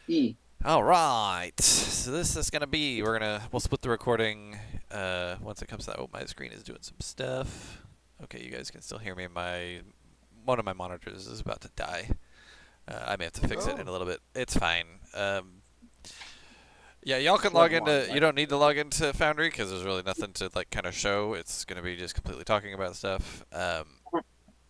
E. All right. So this is gonna be we'll split the recording once it comes out. Oh, my screen is doing some stuff. Okay, you guys can still hear me. My one of my monitors is about to die. I may have to fix it in Oh. a little bit. It's fine. Yeah, y'all can log Plug one. into. You don't need to log into Foundry because there's really nothing to like kind of show. It's gonna be just completely talking about stuff.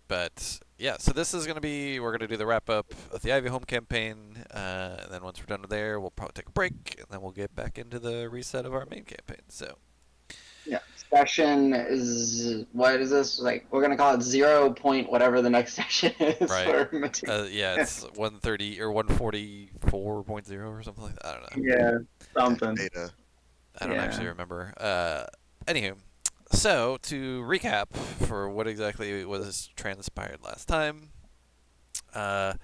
But yeah, so this is gonna be we're gonna do the wrap up of the Ivyholm campaign, and then once we're done with there, we'll probably take a break, and then we'll get back into the reset of our main campaign. So Yeah. Session is what is this? Like we're gonna call it 0 point whatever the next session is right, for material. yeah, it's 130 or 144.0 or something like that. I don't know. Yeah, Yeah, something. beta. I don't Yeah. actually remember. Anywho, so to recap for what exactly was transpired last time. Uh,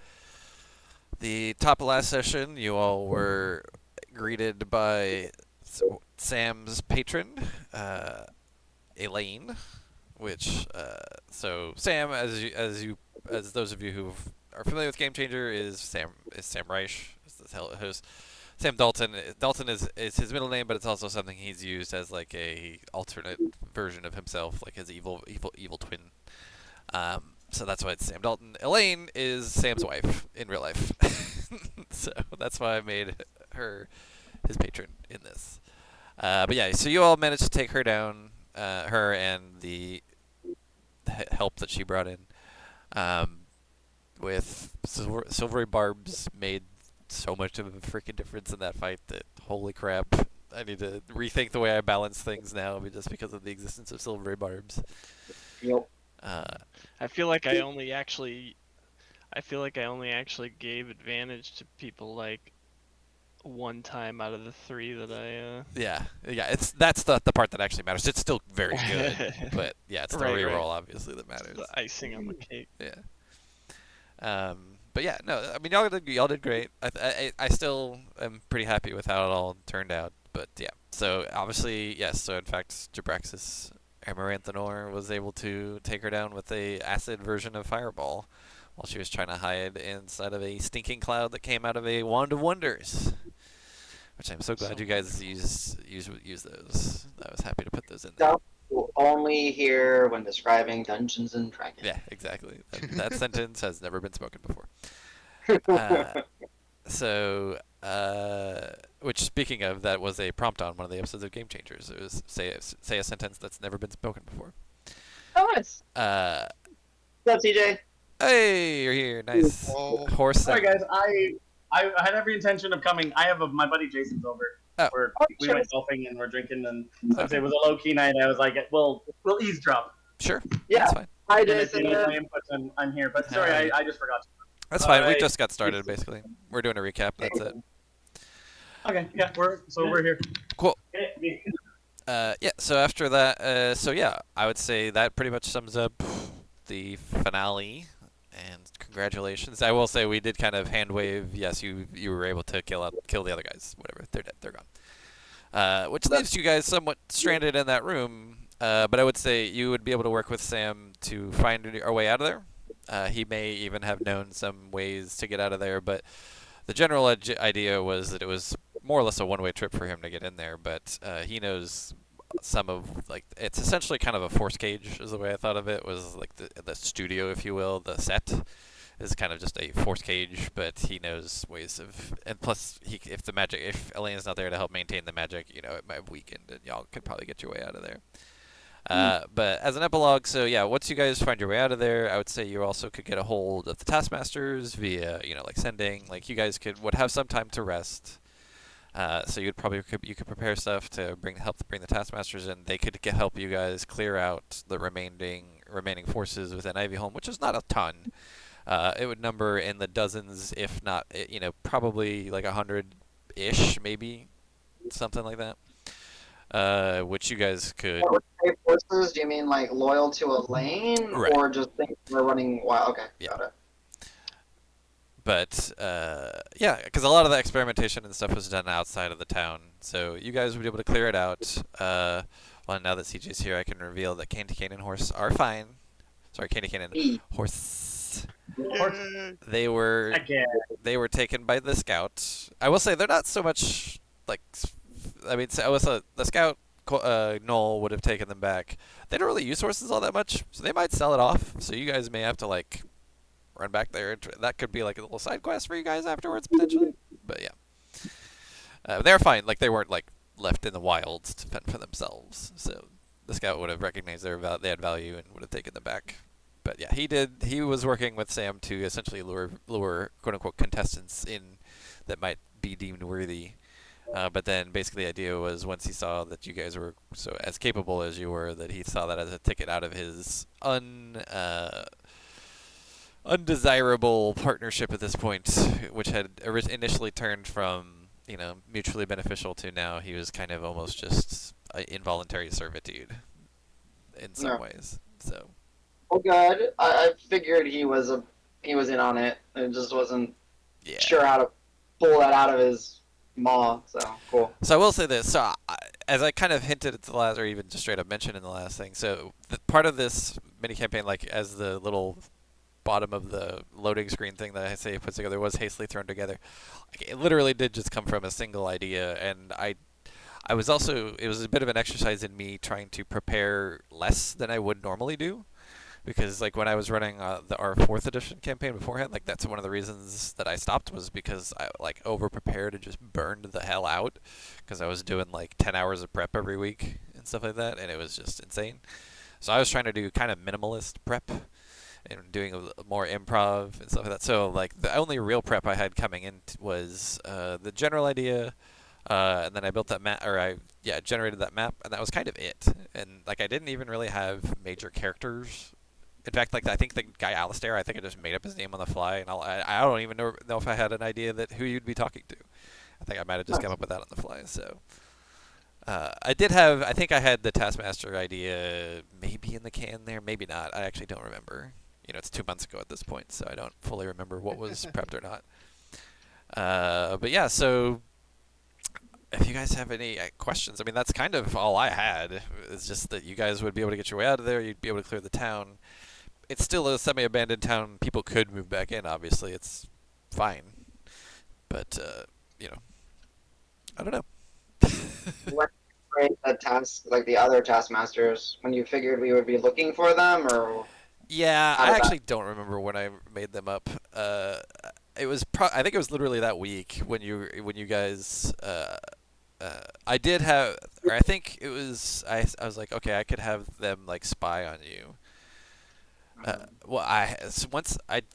the top of last session, you all were greeted by Sam's patron, Elaine. Which so Sam, as those of you who are familiar with Game Changer, is Sam Reich. Is the host. Sam Dalton. Dalton is his middle name, but it's also something he's used as like a alternate version of himself, like his evil twin. So that's why it's Sam Dalton. Elaine is Sam's wife in real life, so that's why I made her his patron in this. But yeah, so you all managed to take her down, her and the help that she brought in, um, with silvery barbs made so much of a freaking difference in that fight that holy crap. I need to rethink the way I balance things now, just because of the existence of silvery barbs. Yep. Uh, I feel like I only actually gave advantage to people like one time out of the three that yeah, that's the part that actually matters. It's still very good, but yeah, it's the Right, reroll right. obviously that It's the matters. icing on the cake. Yeah. But yeah, no, I mean y'all did great. I still am pretty happy with how it all turned out. But yeah, so obviously yes. So in fact, Jabraxis Amaranthanor was able to take her down with a acid version of Fireball, while she was trying to hide inside of a stinking cloud that came out of a Wand of Wonders. Which I'm so glad you guys use those. I was happy to put those in there. Stuff you'll only hear when describing Dungeons and Dragons. Yeah, exactly. That sentence has never been spoken before. Uh, So, which speaking of, that was a prompt on one of the episodes of Game Changers. It was say a sentence that's never been spoken before. Oh, nice. Uh, What's up, CJ? hey, you're here. Nice. Oh, Horse. Sorry, guys. I had every intention of coming. I have my buddy Jason's over. Oh. We sure. went golfing and we're drinking, and since it was a low key night, I was like, we'll eavesdrop. Sure. Yeah. That's fine. Hi, And if you Jason. need my input, I'm here. But sorry, Hi. I just forgot. That's fine. We Alright. just got started, basically. We're doing a recap. That's it. Okay, yeah, we're here. Cool. Yeah. So after that, I would say that pretty much sums up the finale. And congratulations. I will say we did kind of hand wave. Yes, you were able to kill the other guys. Whatever. They're dead. They're gone. Which leaves you guys somewhat stranded in that room. But I would say you would be able to work with Sam to find our way out of there. He may even have known some ways to get out of there, but the general idea was that it was more or less a one-way trip for him to get in there. But he knows some of, like, it's essentially kind of a force cage is the way I thought of it. Was like the studio, if you will, the set is kind of just a force cage, but he knows ways of, and plus if Elaine's not there to help maintain the magic, it might have weakened, and y'all could probably get your way out of there. But as an epilogue, so yeah, once you guys find your way out of there, I would say you also could get a hold of the taskmasters via, like sending, like you guys would have some time to rest. So you could prepare stuff to help bring the taskmasters in. They could help you guys clear out the remaining forces within Ivyholm, which is not a ton. It would number in the dozens, if not, probably like 100-ish, maybe something like that. Which you guys could. What type forces? Do you mean like loyal to a lane, Right. or just things we're running wild? Okay, Yeah. got it. But yeah, because a lot of the experimentation and stuff was done outside of the town, so you guys would be able to clear it out. Well, now that CJ's here, I can reveal that Candy Cane and Horse are fine. Sorry, Candy Cane and Horse but they were Again. taken by the scout. I will say they're not so much like. I mean, I was the scout. Noel would have taken them back. They don't really use horses all that much, so they might sell it off. So you guys may have to like run back there. That could be like a little side quest for you guys afterwards potentially. But yeah, they're fine. Like they weren't like left in the wilds to fend for themselves. So the scout would have recognized they had value and would have taken them back. But yeah, he did. He was working with Sam to essentially lure quote unquote contestants in that might be deemed worthy. But then basically the idea was once he saw that you guys were so as capable as you were, that he saw that as a ticket out of his undesirable partnership at this point, which had initially turned from mutually beneficial to now he was kind of almost just involuntary servitude in some ways. So. Well, good. I figured he was in on it. I just wasn't sure how to pull that out of his maw. So cool. So I will say this. So as I kind of hinted at the last, or even just straight up mentioned in the last thing. So part of this mini campaign, like as the little bottom of the loading screen thing that I say puts together was hastily thrown together. Like, it literally did just come from a single idea, and I was also it was a bit of an exercise in me trying to prepare less than I would normally do. Because like when I was running our 4th edition campaign beforehand, like that's one of the reasons that I stopped was because I like over prepared and just burned the hell out because I was doing like 10 hours of prep every week and stuff like that, and it was just insane. So I was trying to do kind of minimalist prep and doing more improv and stuff like that. So like the only real prep I had coming in was the general idea, and then I built that map, or I generated that map, and that was kind of it. And like I didn't even really have major characters. In fact, like I think the guy Alistair, I think I just made up his name on the fly, and I don't even know if I had an idea that who you'd be talking to. I think I might have just come up with that on the fly. So I think I had the Taskmaster idea maybe in the can there, maybe not. I actually don't remember. It's 2 months ago at this point, so I don't fully remember what was prepped or not. But yeah, so if you guys have any questions, I mean that's kind of all I had. It's just that you guys would be able to get your way out of there. You'd be able to clear the town. It's still a semi-abandoned town. People could move back in. Obviously, it's fine. But I don't know. What the task, like the other taskmasters, when you figured we would be looking for them, or yeah, I actually don't remember when I made them up. It was I think it was literally that week when you guys. I did have, or I think it was. I was like, okay, I could have them like spy on you. Well, I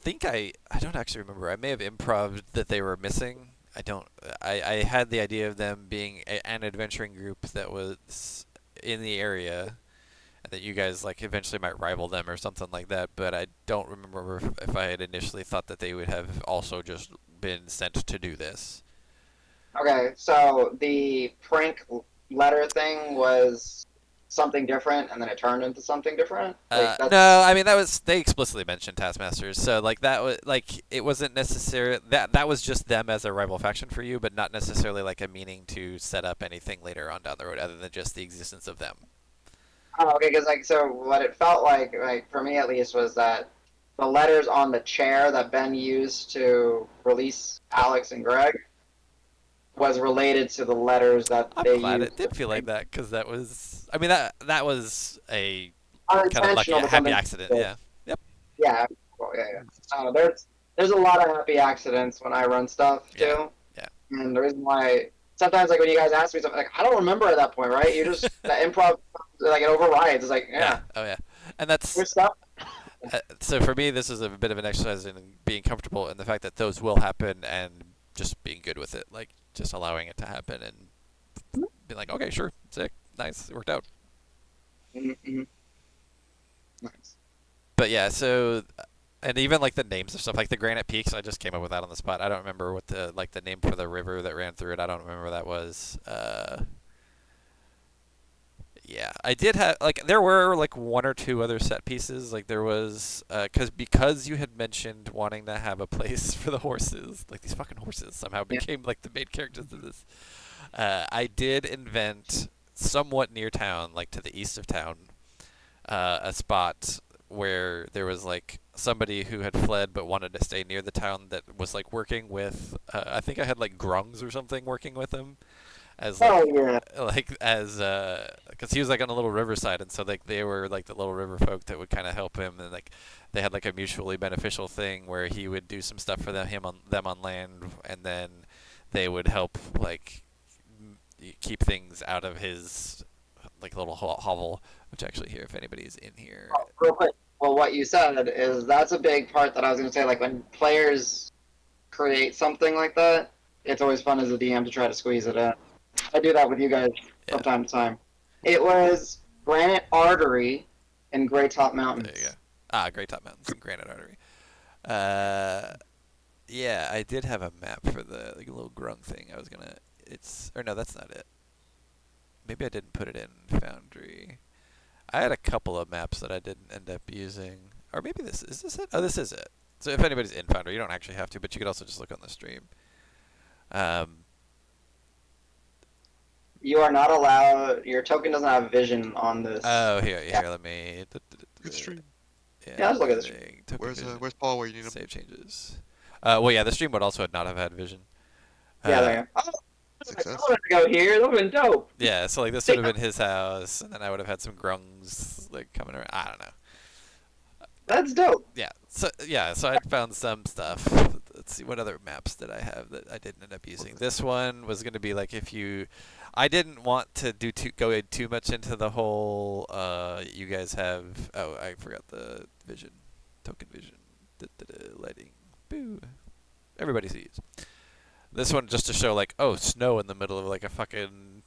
think I don't actually remember. I may have improv that they were missing. I don't. I had the idea of them being an adventuring group that was in the area, and that you guys like eventually might rival them or something like that. But I don't remember if I had initially thought that they would have also just been sent to do this. Okay, so the prank letter thing was something different, and then it turned into something different. Like, no, I mean they explicitly mentioned Taskmasters, so like that was like it wasn't necessarily that was just them as a rival faction for you, but not necessarily like a meaning to set up anything later on down the road, other than just the existence of them. Oh, okay, because like so, what it felt like for me at least, was that the letters on the chair that Ben used to release Alex and Greg was related to the letters that I'm they glad used. it did feel like that, because that was, I mean that was a kind of lucky Unintentional, but happy something. accident. Yeah. Yep. Yeah. Well, yeah. There's a lot of happy accidents when I run stuff too. Yeah. And the reason why sometimes like when you guys ask me something like I don't remember at that point, right? You just the improv like it overrides. It's like yeah. Oh yeah. And that's Your stuff. so for me, this is a bit of an exercise in being comfortable in the fact that those will happen and just being good with it, like just allowing it to happen and be like, okay, sure, sick, nice, it worked out. Mm-hmm. Nice. But yeah, so and even like the names of stuff, like the Granite Peaks, I just came up with that on the spot. I don't remember what the name for the river that ran through it. I don't remember what that was. Yeah, I did have like there were like one or two other set pieces. Like there was because you had mentioned wanting to have a place for the horses, like these fucking horses somehow became like the main characters of this. I did invent somewhat near town, like to the east of town, a spot where there was like somebody who had fled but wanted to stay near the town that was like working with I think I had like grungs or something working with him as Oh yeah. like as because he was like on a little riverside, and so like they were like the little river folk that would kind of help him, and like they had like a mutually beneficial thing where he would do some stuff for them on land, and then they would help like keep things out of his like little hovel, which actually here if anybody's in here. Oh, real quick. Well, what you said is that's a big part that I was going to say. Like when players create something like that, it's always fun as a DM to try to squeeze it in. I do that with you guys from Yeah. time to time. It was Granite Artery in Grey Top Mountains. There you go. Great Top Mountains and Granite Artery. Yeah, I did have a map for the like little grung thing. I was gonna. Or no, that's not it. Maybe I didn't put it in Foundry. I had a couple of maps that I didn't end up using, or maybe is this it? Oh, this is it. So if anybody's in Foundry, you don't actually have to, but you could also just look on the stream. You are not allowed. Your token doesn't have vision on this. Oh, here, let me. Good stream. Yeah, let's look at the stream. Where's Paul? Where you need him? Save changes. Well, yeah, the stream would also not have had vision. Yeah, there you go. Oh, Success. I wanted to go here. That would have been dope. Yeah, so like this would have been his house, and then I would have had some grungs like coming around. I don't know. That's dope. So I found some stuff. Let's see, what other maps did I have that I didn't end up using? This one was going to be like if you. I didn't want to go in too much into the whole. You guys have. Oh, I forgot the vision, token vision, lighting. Boo. Everybody sees. This one just to show like, oh, snow in the middle of like a fucking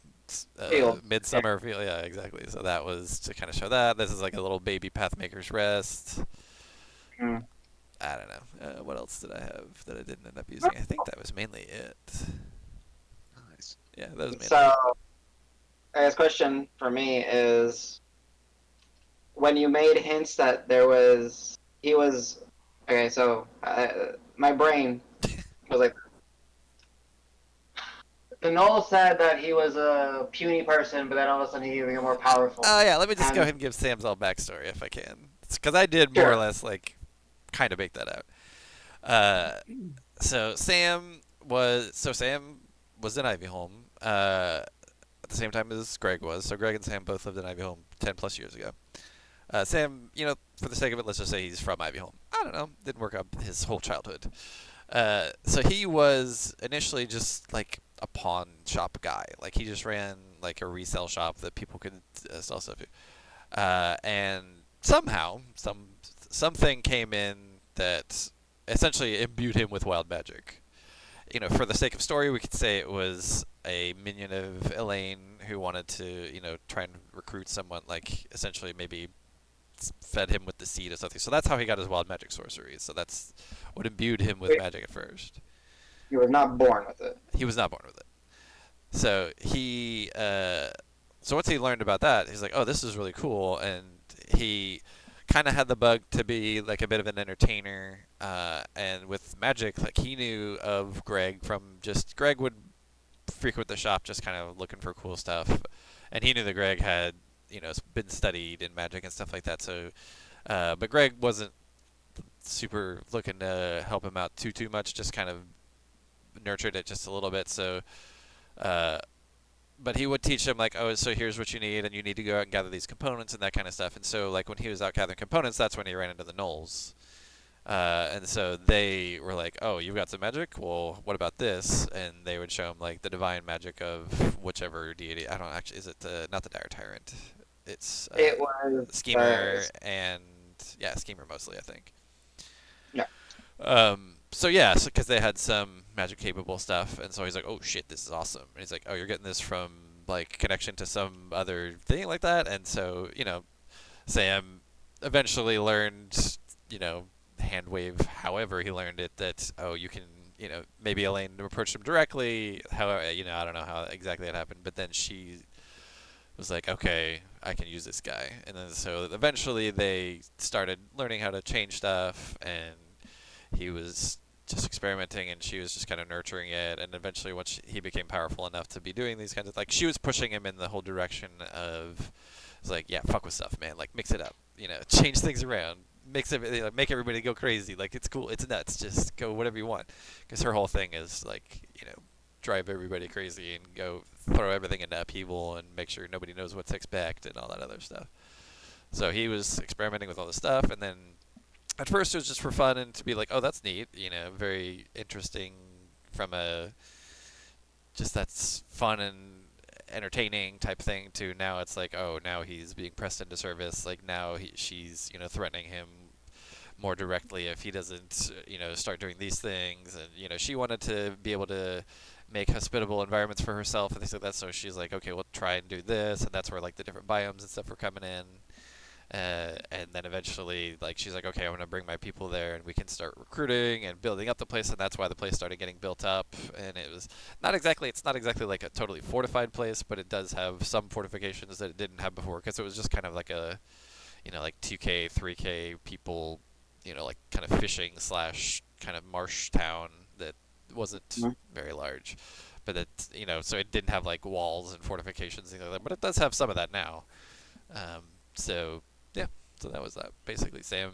midsummer field. Yeah, exactly. So that was to kind of show that. This is like a little baby Pathmaker's Rest. Mm. I don't know. What else did I have that I didn't end up using? I think that was mainly it. Nice. Yeah, that was mainly So, I guess question for me is, when you made hints that he was, okay, so my brain was like, the Knoll said that he was a puny person, but then all of a sudden he became more powerful. Oh yeah, let me just go And- ahead and give Sam's all backstory if I can, because I did more or Sure. less like kind of make that out. So Sam was in Ivyholm at the same time as Greg was. So Greg and Sam both lived in Ivyholm 10 plus years ago. Sam, for the sake of it, let's just say he's from Ivyholm. I don't know, didn't work out his whole childhood. So he was initially just like a pawn shop guy. Like he just ran like a resale shop that people could sell stuff to. And somehow something came in that essentially imbued him with wild magic. For the sake of story, we could say it was a minion of Elaine who wanted to, try and recruit someone, like essentially maybe fed him with the seed or something. So that's how he got his wild magic sorcery. So that's what imbued him with magic at first. He was not born with it. He was not born with it. So so once he learned about that, he's like, oh, this is really cool. And he kind of had the bug to be like a bit of an entertainer. And with magic, like he knew of Greg from Greg would frequent the shop just kind of looking for cool stuff. And he knew that Greg had, been studied in magic and stuff like that. So, but Greg wasn't super looking to help him out too much, just kind of nurtured it just a little bit. So, but he would teach him like, oh, so here's what you need, and you need to go out and gather these components and that kind of stuff. And so, like when he was out gathering components, that's when he ran into the Knolls. And so they were like, oh, you've got some magic? Well, what about this? And they would show him like the divine magic of whichever deity. I don't actually, is it not the Dire Tyrant? It's It was Schemer and Schemer mostly, I think. Yeah. So yeah, because they had some magic capable stuff, and so he's like, oh shit, this is awesome. And he's like, oh, you're getting this from like connection to some other thing like that. And so Sam eventually learned hand wave however he learned it, that you can maybe Elaine approached him directly, however I don't know how exactly that happened, but then she was like, okay, I can use this guy. And then so eventually they started learning how to change stuff, and he was just experimenting and she was just kind of nurturing it. And eventually once he became powerful enough to be doing these kinds of, like, she was pushing him in the whole direction of It's like, yeah, fuck with stuff, man. Like, mix it up. Change things around. Make everybody go crazy. Like, it's cool. It's nuts. Just go whatever you want. Because her whole thing is like, drive everybody crazy and go throw everything into upheaval and make sure nobody knows what to expect and all that other stuff. So he was experimenting with all this stuff, and then at first it was just for fun and to be like, oh, that's neat. Very interesting from a just that's fun and entertaining type thing to now it's like, oh, now he's being pressed into service. Like now she's threatening him more directly if he doesn't start doing these things, and she wanted to be able to make hospitable environments for herself and things like that. So she's like, okay, we'll try and do this, and that's where like the different biomes and stuff were coming in. And then eventually, like, she's like, okay, I'm gonna bring my people there, and we can start recruiting and building up the place, and that's why the place started getting built up. And it's not exactly like a totally fortified place, but it does have some fortifications that it didn't have before, because it was just kind of like a, like 2K, 3K people, like kind of fishing / kind of marsh town that wasn't very large. But it, so it didn't have like walls and fortifications and things like that, but it does have some of that now. So yeah, so that was that. Basically, Sam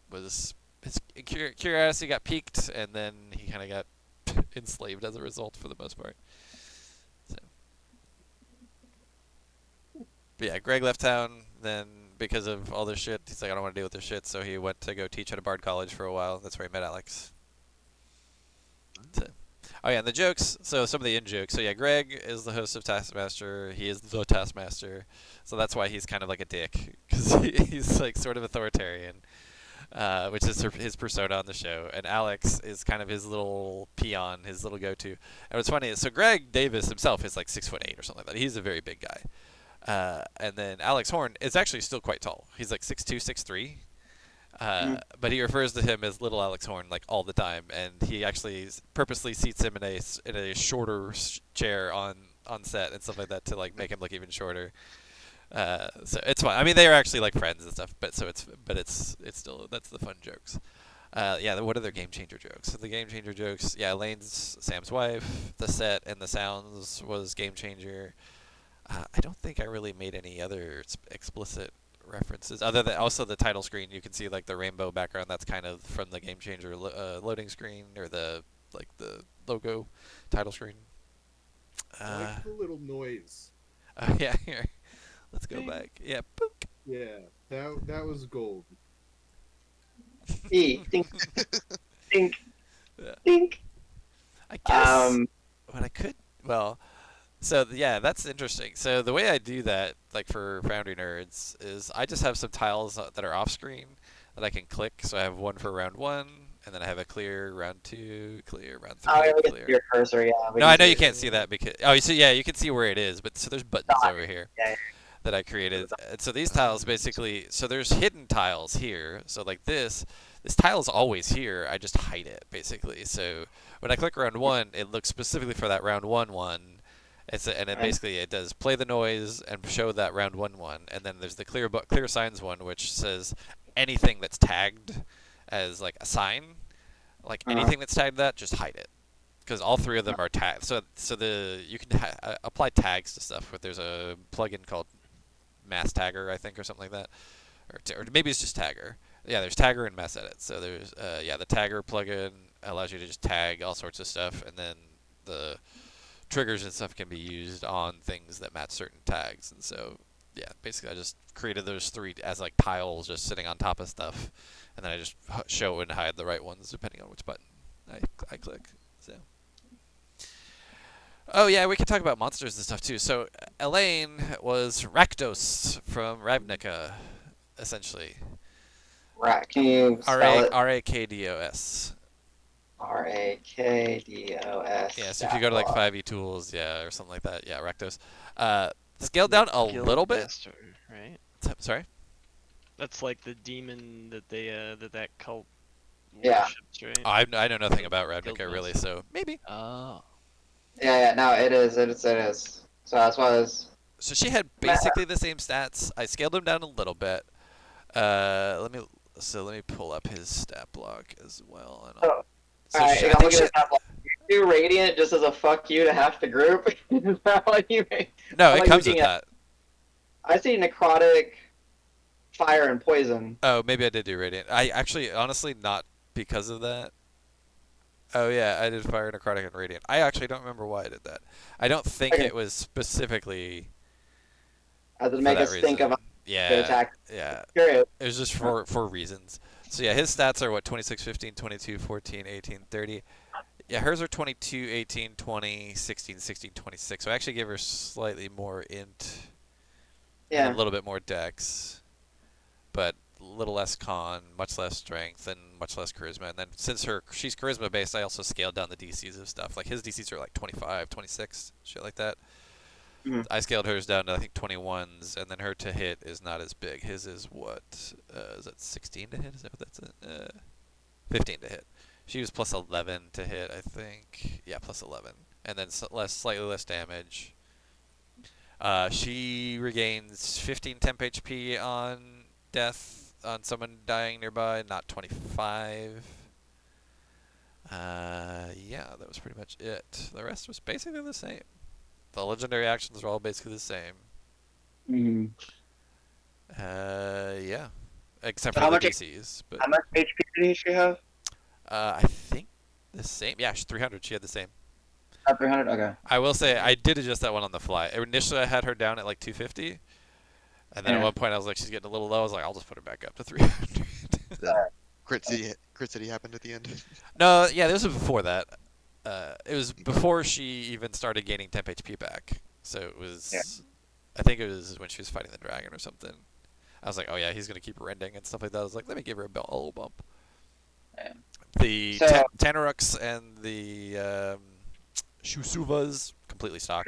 was his curiosity got piqued, and then he kind of got enslaved as a result for the most part. So, but yeah, Greg left town then because of all this shit. He's like, I don't want to deal with this shit, so he went to go teach at a Bard College for a while. That's where he met Alex. So, oh yeah, and the jokes. So some of the in-jokes. So yeah, Greg is the host of Taskmaster. He is the Taskmaster. So that's why he's kind of like a dick, because he's like sort of authoritarian, which is his persona on the show. And Alex is kind of his little peon, his little go-to. And what's funny is, so Greg Davis himself is like 6'8" or something like that. He's a very big guy. And then Alex Horn is actually still quite tall. He's like 6'2", 6'3". But he refers to him as Little Alex Horn like all the time, and he actually purposely seats him in a shorter chair on set and stuff like that to like make him look even shorter. So it's fun. I mean, they are actually like friends and stuff, but it's still, that's the fun jokes. Yeah, what are their game changer jokes? So the game changer jokes, yeah, Elaine's Sam's wife. The set and the sounds was game changer. I don't think I really made any other explicit references other than also the title screen. You can see like the rainbow background. That's kind of from the game changer loading screen, or the logo title screen. I like the little noise. Yeah, here. Let's go back. Yeah, book. Yeah, that was gold. Dink, dink, Yeah. dink. I guess what I could, well, so yeah, that's interesting. So the way I do that, like for Foundry Nerds, is I just have some tiles that are off screen that I can click. So I have one for round 1, and then I have a clear round 2, clear round 3, Oh, yeah, we clear. can see your cursor, yeah. No, I know you can't see that because you see, yeah, you can see where it is, but so there's buttons over here Yeah. that I created. And so these tiles basically, so there's hidden tiles here. So like this tile is always here. I just hide it basically. So when I click round 1, it looks specifically for that round 1 one. And it basically it does play the noise and show that round 1 one, and then there's the clear signs one, which says anything that's tagged as like a sign, like anything that's tagged that, just hide it, because all 3 of them are tagged. So you can apply tags to stuff. There's a plugin called Mass Tagger, I think, or something like that, or maybe it's just Tagger. Yeah, there's Tagger and Mass Edit. So there's the Tagger plugin allows you to just tag all sorts of stuff, and then the triggers and stuff can be used on things that match certain tags. And so yeah, basically I just created those 3 as like tiles just sitting on top of stuff, and then I just show and hide the right ones depending on which button I click. So oh yeah, we can talk about monsters and stuff too. So Elaine was Rakdos from Ravnica, essentially. Right. Can you spell it? Rakdos. Rakdos. Yeah, so if you go to like 5e tools, yeah, or something like that, yeah, Rakdos. Scaled down a little bit. Guildmaster, right? Sorry? That's like the demon that they that cult Yeah. worships, right? I know nothing about Ravnica really, Guildmaster. so maybe. Oh. Yeah, no, it is. So that's why it's... So she had basically the same stats. I scaled him down a little bit. Let me pull up his stat block as well. And Alright, I'm looking at that. You do Radiant just as a fuck you to half the group? Is that what you mean? No, I'm it like comes with looking that. I see necrotic, fire, and poison. Oh, maybe I did do radiant. I actually, honestly, not because of that. Oh yeah, I did fire, necrotic, and radiant. I actually don't remember why I did that. I don't think Okay. it was specifically As to for make that us think reason. of a good Yeah, attack. yeah. Curious. It was just for reasons. So yeah, his stats are what 26, 15, 22, 14, 18, 30. Yeah, hers are 22, 18, 20, 16, 16, 26. So I actually gave her slightly more int and a Yeah. little bit more dex, but a little less con, much less strength, and much less charisma. And then since she's charisma based, I also scaled down the DCs of stuff. Like his DCs are like 25, 26, shit like that. Mhm. I scaled hers down to I think 21s, and then her to hit is not as big. His is what? Is that 16 to hit? Is that what that's it? 15 to hit. She was plus 11 to hit, I think. Yeah, plus 11, and then slightly less damage. She regains 15 temp HP on death on someone dying nearby, not 25. Yeah, that was pretty much it. The rest was basically the same. The legendary actions were all basically the same. Mhm. Yeah, except So for how the much DCs. But how much HP did she have? I think the same. Yeah, she's 300. She had the same. 300. Okay. I will say I did adjust that one on the fly. Initially, I had her down at like 250, and then at Yeah. one point I was like, she's getting a little low. I was like, I'll just put her back up to 300. Then Crit City happened at the end. No, yeah, this was before that. It was before she even started gaining temp HP back. So it was, Yeah. I think it was when she was fighting the dragon or something. I was like, oh yeah, he's gonna keep rending and stuff like that. I was like, let me give her a little bump. Yeah. The So- Tanaruks and the Shusuvas completely stock.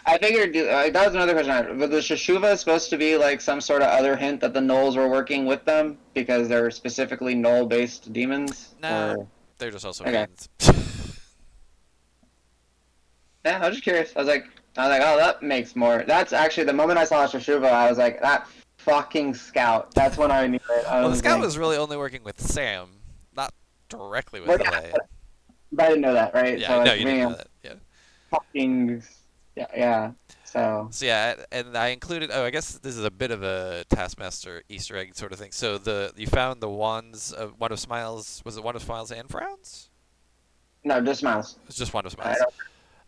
I figured that was another question I had. But the Shashuva is supposed to be like some sort of other hint that the Gnolls were working with them because they're specifically Gnoll-based demons. Nah, Or... they're just also Okay. fiends. Yeah, I was just curious. I was like, oh, that makes more. That's actually the moment I saw Shashuva, I was like, that fucking scout. That's when I knew it. Well, the scout like, was really only working with Sam, not directly with Well, Elaine. but I didn't know that, right? Yeah, so, no, like, you me, didn't know I'm that. Yeah. fucking. Yeah. So. So yeah, and I included. Oh, I guess this is a bit of a Taskmaster Easter egg sort of thing. So you found the wands of Wand of Smiles. Was it Wand of Smiles and Frowns? No, just Miles. It was just Wand of I Smiles.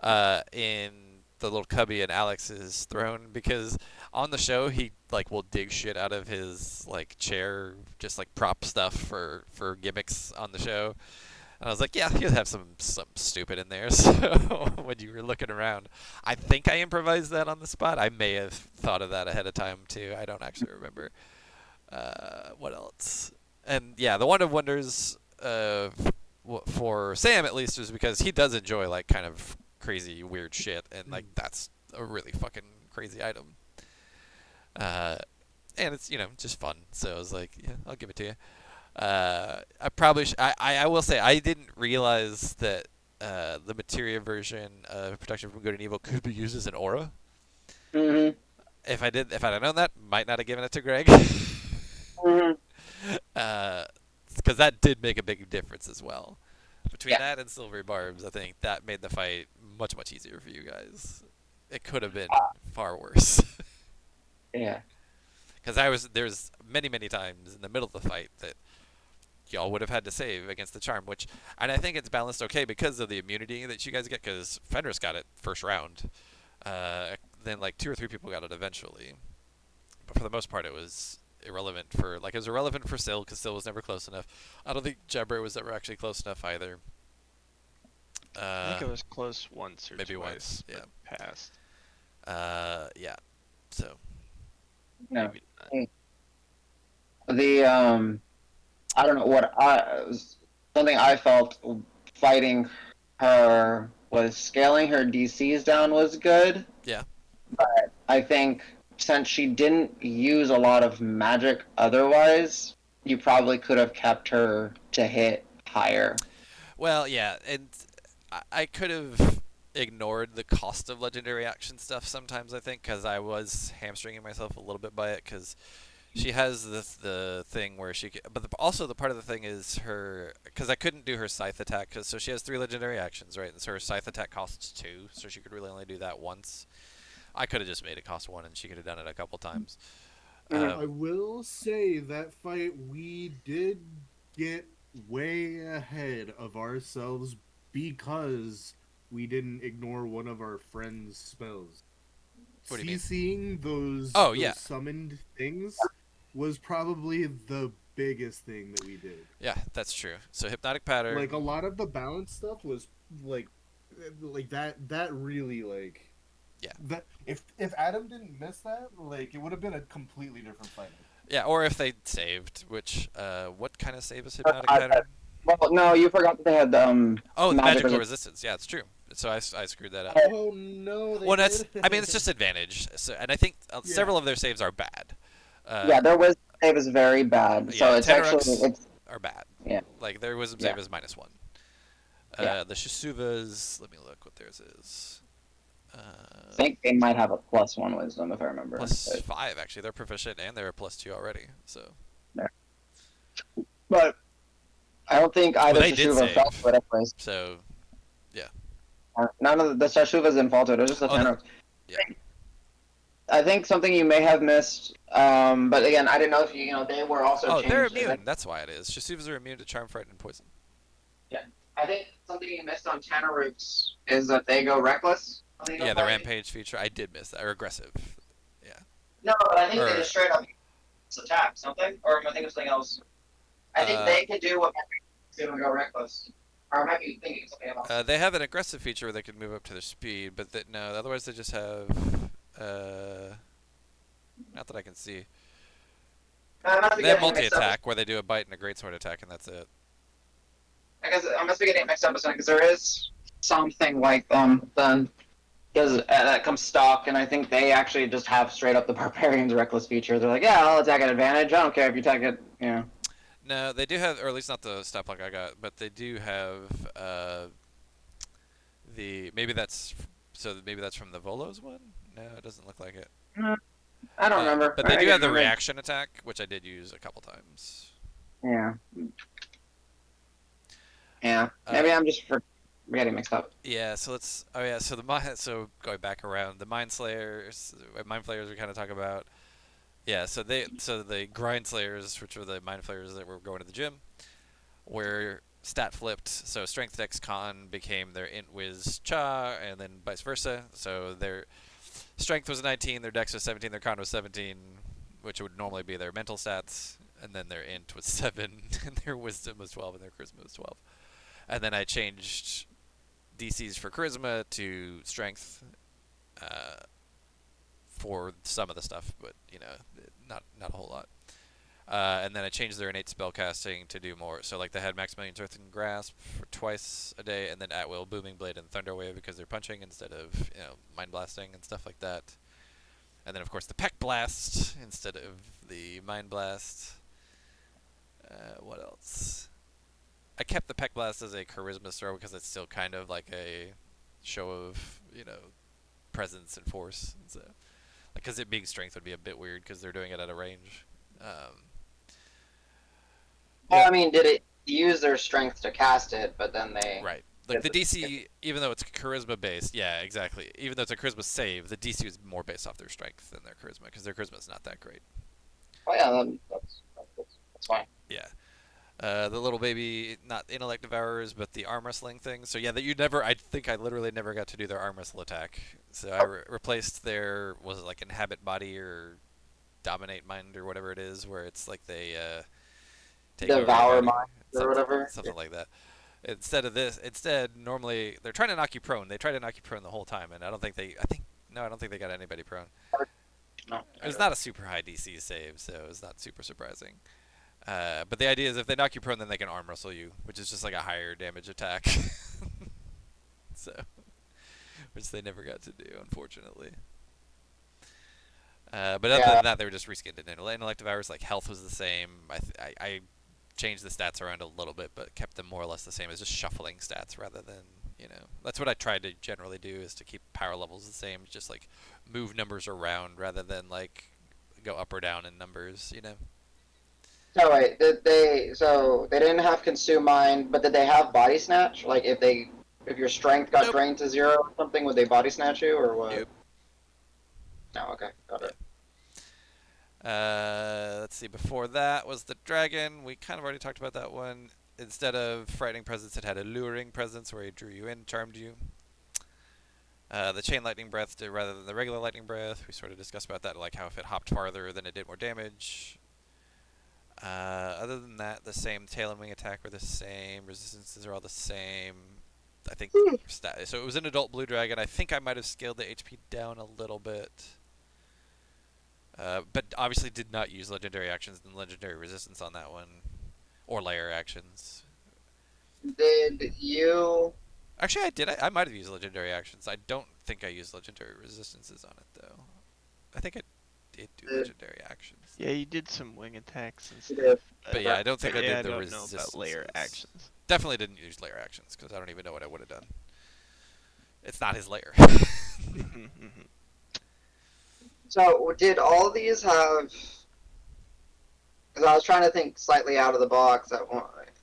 don't. In the little cubby in Alex's throne, because on the show he like will dig shit out of his like chair, just like prop stuff for gimmicks on the show. And I was like, yeah, he'll have some stupid in there. So when you were looking around, I think I improvised that on the spot. I may have thought of that ahead of time too. I don't actually remember. What else? And yeah, the Wand of Wonders for Sam at least is because he does enjoy like kind of crazy weird shit, and like that's a really fucking crazy item. And it's just fun. So I was like, yeah, I'll give it to you. I probably I will say I didn't realize that the materia version of protection from good and evil could be used as an aura. Mm-hmm. If I'd have known that, might not have given it to Greg. Mm-hmm. Because that did make a big difference as well. Between Yeah. that and Silvery Barbs, I think that made the fight much easier for you guys. It could have been far worse. Yeah. Because there's many times in the middle of the fight that y'all would have had to save against the charm, and I think it's balanced okay because of the immunity that you guys get, because Fenris got it first round. Then like 2 or 3 people got it eventually. But for the most part it was irrelevant for Syl, because Syl was never close enough. I don't think Jebra was ever actually close enough either. I think it was close once or maybe twice. once, yeah. but Passed. Yeah. So No. Maybe not. The I don't know what something I felt fighting her was scaling her DCs down was good. Yeah. But I think since she didn't use a lot of magic otherwise, you probably could have kept her to hit higher. Well, yeah, and I could have ignored the cost of legendary action stuff sometimes, I think, because I was hamstringing myself a little bit by it, because she has the thing where but also the part of the thing is because I couldn't do her scythe attack, so she has 3 legendary actions, right? And so her scythe attack costs 2, so she could really only do that once. I could have just made it cost 1, and she could have done it a couple times. I will say that fight we did get way ahead of ourselves because we didn't ignore one of our friend's spells. What do you mean? CCing those, Oh, those yeah. summoned things was probably the biggest thing that we did. Yeah, that's true. So hypnotic pattern. Like a lot of the balance stuff was like that really like. Yeah. That if Adam didn't miss that, like it would have been a completely different fight. Yeah, or if they saved, which what kind of save is hypnotic pattern? Well, no, you forgot that they had Oh, the magical magical resistance. Yeah, it's true. So I screwed that up. Oh no! Well, that's. I mean, it's just advantage. So, and I think Yeah. several of their saves are bad. Yeah, their wisdom save is very bad. So yeah, it's Tenorux actually are bad. Yeah. Like their wisdom Yeah. save is -1. Yeah. The Shisuvas. Let me look what theirs is. I think they might have a +1 wisdom if I remember. +5 actually. They're proficient and they're a +2 already. So. But I don't think either they did Shishuva save. fell to it anyways. So. None of the Shishuvas didn't fall to it. It was just a Oh, Tenor. yeah. I think something you may have missed, but again, I didn't know if they were also Oh, changed. they're immune. That's why it is. Shisuvas are immune to charm, fright, and poison. I think something you missed on Tenorux is that they go reckless. Yeah, the rampage feature. I did miss that. Or aggressive. No, but I think Or- they just straight up attack something, or am I thinking of something else? I think they can do what they do and go reckless. Or I might be thinking of something else. They have an aggressive feature where they can move up to their speed, but no. Otherwise, they just have. Not that I can see. I must be They have getting it mixed up. multi-attack where they do a bite and a greatsword attack, and that's it. I guess I must be getting it mixed up with something because there is something like them then. Because that comes stock, and I think they actually just have straight up the Barbarian's Reckless feature. They're like, yeah, I'll attack at advantage. I don't care if you attack it, No, they do have, or at least not the stat block I got, but they do have maybe that's from the Volos one. No, it doesn't look like it. I don't remember. But they I do can't have the remember. reaction attack, which I did use a couple times. Yeah. Yeah. Maybe I'm just getting mixed up. Yeah, so let's. Oh yeah, so so going back around the Mind Flayers we kind of talk about. Yeah, so the Grind Slayers, which were the Mind Flayers that were going to the gym, were stat flipped. So Strength Dex Con became their Int Wiz Cha, and then vice versa. So their Strength was 19, their Dex was 17, their Con was 17, which would normally be their mental stats, and then their Int was 7, and their Wisdom was 12, and their Charisma was 12. And then I changed DCs for Charisma to Strength for some of the stuff, but not a whole lot. And then I changed their innate spellcasting to do more. So like they had Maximilian Earth and Grasp for twice a day, and then at will Booming Blade and Thunder Wave because they're punching instead of Mind Blasting and stuff like that. And then of course the Peck Blast instead of the Mind Blast. What else? I kept the Peck Blast as a charisma throw because it's still kind of like a show of presence and force. And so, because it being strength would be a bit weird because they're doing it at a range. Well, I mean, did it use their strength to cast it, but then they... Right. Like the DC, even though it's charisma based, yeah, exactly. Even though it's a charisma save, the DC is more based off their strength than their charisma because their charisma is not that great. Oh yeah, that's fine. Yeah. The little baby, not intellect devourers, but the arm wrestling thing. So yeah, I think I literally never got to do their arm wrestle attack. So I replaced their, was it like inhabit body or dominate mind or whatever it is, where it's like they take Devour over your body. mind or whatever. Something like that. Instead, normally they're trying to knock you prone. They try to knock you prone the whole time, and I don't think they got anybody prone. No. It was not a super high DC save, so it was not super surprising. But the idea is if they knock you prone, then they can arm wrestle you, which is just like a higher damage attack. So, which they never got to do, unfortunately. But other than that, they were just reskinned in intellect devourers. Like health was the same. I changed the stats around a little bit, but kept them more or less the same. As just shuffling stats rather than That's what I tried to generally do, is to keep power levels the same. Just like move numbers around rather than like go up or down in numbers. So wait, so they didn't have Consume Mind, but did they have Body Snatch? Like if your strength got Nope. drained to 0 or something, would they Body Snatch you or what? Nope. No, okay, got it. Let's see. Before that was the dragon. We kind of already talked about that one. Instead of frightening presence, it had alluring presence where it drew you in, charmed you. The chain lightning breath did rather than the regular lightning breath. We sort of discussed about that, like how if it hopped farther, then it did more damage. Other than that, the same tail and wing attack were the same. Resistances are all the same. I think so. It was an adult blue dragon. I think I might have scaled the HP down a little bit. But obviously did not use legendary actions and legendary resistance on that one. Or layer actions. Did you? Actually, I did. I might have used legendary actions. I don't think I used legendary resistances on it, though. I think I did do legendary actions. Yeah, you did some wing attacks and You stuff. did. But yeah, I don't think I yeah, did I the don't know resistances. about layer actions. Definitely didn't use layer actions, because I don't even know what I would have done. It's not his layer. So did all of these have? Because I was trying to think slightly out of the box.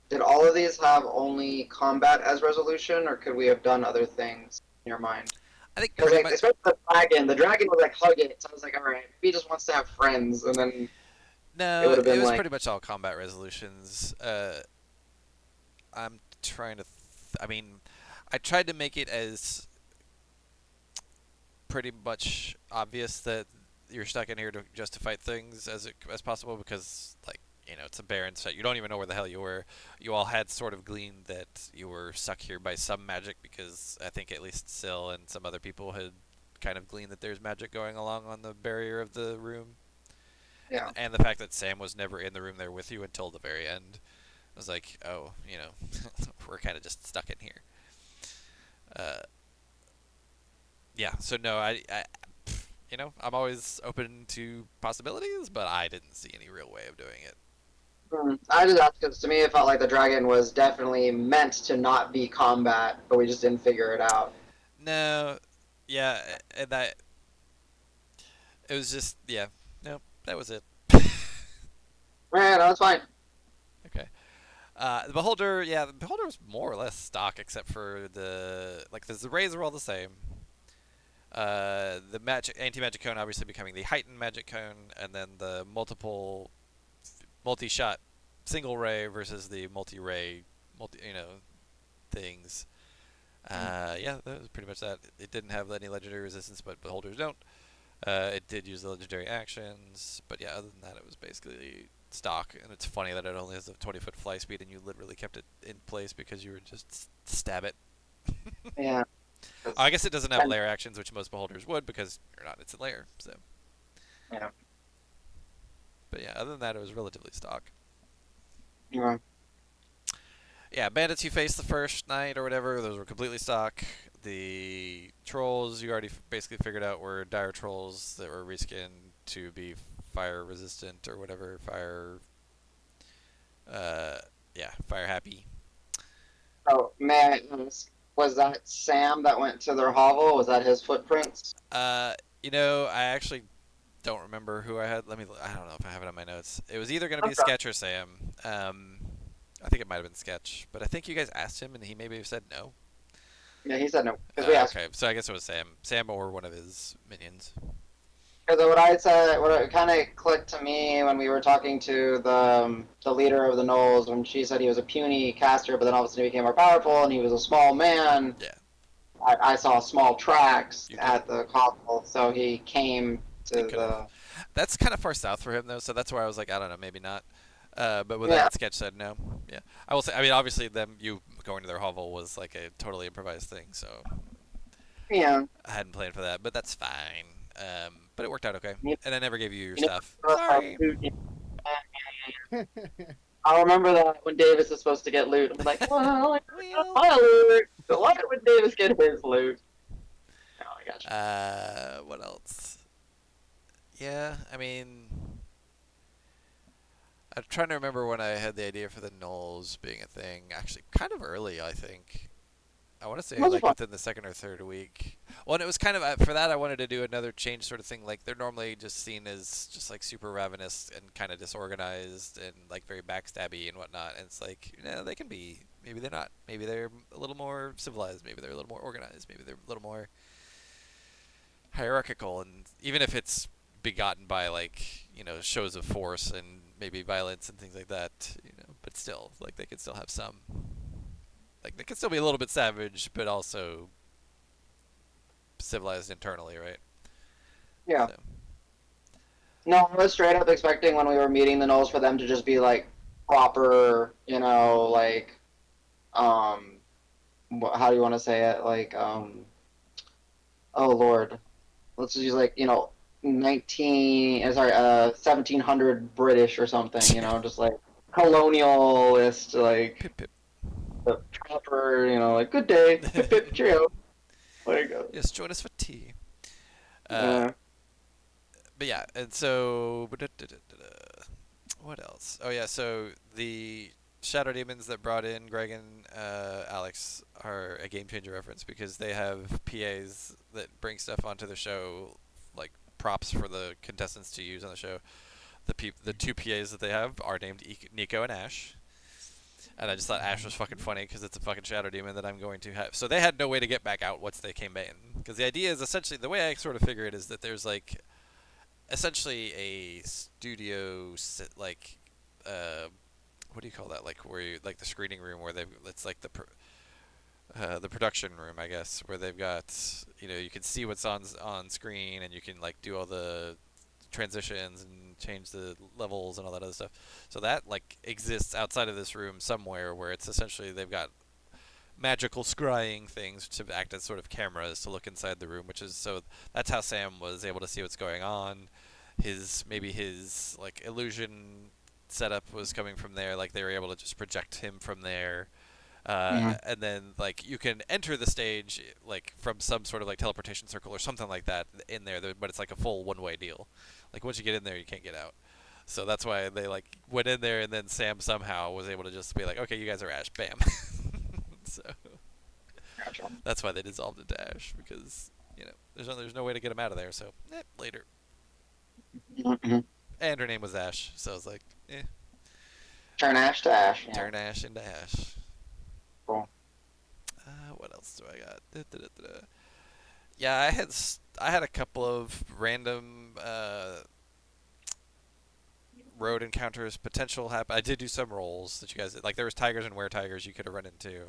Did all of these have only combat as resolution, or could we have done other things in your mind? I think Because pretty like, much. especially the dragon would like hug it. So I was like, all right, maybe he just wants to have friends, and then No, would have it been was like, pretty much all combat resolutions. I'm trying to. I mean, I tried to make it as pretty much obvious that you're stuck in here to just to fight things as possible because like it's a barren set. You don't even know where the hell you were. You all had sort of gleaned that you were stuck here by some magic because I think at least Syl and some other people had kind of gleaned that there's magic going along on the barrier of the room. yeah, And the fact that Sam was never in the room there with you until the very end. I was like, oh, we're kind of just stuck in here. Yeah, so no, I'm always open to possibilities, but I didn't see any real way of doing it. I just asked because to me it felt like the dragon was definitely meant to not be combat, but we just didn't figure it out. No, yeah, and that it was just no, that was it. Man, that's fine. Okay. The beholder, the beholder was more or less stock except for the rays are all the same. The anti-magic cone obviously becoming the heightened magic cone, and then the multi-shot single ray versus the multi-ray things. Yeah, that was pretty much that. It didn't have any legendary resistance, but beholders don't. It did use the legendary actions, but yeah, other than that, it was basically stock. And it's funny that it only has a 20-foot fly speed, and you literally kept it in place because you were just stab it. Yeah. I guess it doesn't have layer actions, which most beholders would because you're not. It's a layer, so. Yeah. But yeah, other than that, it was relatively stock. Yeah. Yeah, bandits you faced the first night or whatever, those were completely stock. The trolls you already basically figured out were dire trolls that were reskinned to be fire resistant or whatever, fire happy. Oh man, was that Sam that went to their hovel? Was that his footprints? I actually don't remember who I had. I don't know if I have it on my notes. It was either going to be Sketch or Sam. I think it might have been Sketch, but I think you guys asked him and he maybe said no. Yeah, he said no because we asked. Okay, so I guess it was Sam or one of his minions. Because what it kind of clicked to me when we were talking to the leader of the Knolls, when she said he was a puny caster, but then all of a sudden he became more powerful, and he was a small man. Yeah. I saw small tracks You did. at the hospital, so he came to the. That's kind of far south for him though, so that's why I was like, I don't know, maybe not. But with that, Sketch said no. Yeah, I will say. I mean, obviously, you going to their hovel was like a totally improvised thing, so Yeah. I hadn't planned for that, but that's fine. But it worked out okay, Yeah. and I never gave you your You know, stuff. Sorry. I remember that when Davis is supposed to get loot. I'm like, well, Well. my loot. So why would Davis get his loot? Oh, I gotcha. What else? Yeah, I mean, I'm trying to remember when I had the idea for the Knolls being a thing. Actually, kind of early, I think. I want to say like within the second or third week. Well, and it was kind of for that I wanted to do another change sort of thing. Like they're normally just seen as just like super ravenous and kind of disorganized and like very backstabby and whatnot. And it's like they can be. Maybe they're not. Maybe they're a little more civilized. Maybe they're a little more organized. Maybe they're a little more hierarchical, and even if it's begotten by like shows of force and maybe violence and things like that, but still like they could still have some, like they could still be a little bit savage, but also civilized internally, right? Yeah. So, No, I was straight up expecting when we were meeting the Knolls for them to just be like proper, like how do you want to say it? Like oh Lord, let's just use like 1700 British or something, just like colonialist, like pip pip. the proper, like good day, pip pip, cheerio, like Yes, join us for tea. Uh, uh, but yeah, and so what else? Oh yeah, so the Shadow Demons that brought in Greg and Alex are a game changer reference because they have PAs that bring stuff onto the show, like props for the contestants to use on the show. The two PAs that they have are named Nico and Ash. And I just thought Ash was fucking funny because it's a fucking Shadow Demon that I'm going to have. So they had no way to get back out once they came in. Because the idea is essentially, the way I sort of figure it is that there's like essentially a studio, like, what do you call that? Like where you, like the screening room where it's like the production room, I guess, where they've got, you can see what's on screen and you can like do all the transitions and change the levels and all that other stuff. So that like exists outside of this room somewhere where it's essentially they've got magical scrying things to act as sort of cameras to look inside the room, which is so that's how Sam was able to see what's going on. His like illusion setup was coming from there, like they were able to just project him from there. And then like you can enter the stage like from some sort of like teleportation circle or something like that in there, but it's like a full one-way deal. Like once you get in there, you can't get out. So that's why they like went in there, and then Sam somehow was able to just be like, okay, you guys are Ash, bam. So gotcha. that's why they dissolved into Ash, because there's no way to get him out of there. So later. Mhm. And her name was Ash, so I was like, Turn Ash to Ash. Yeah. turn Ash into Ash. Cool. What else do I got? Yeah, I had a couple of random road encounters potential happen. I did do some rolls that you guys like. There was tigers and were-tigers you could have run into.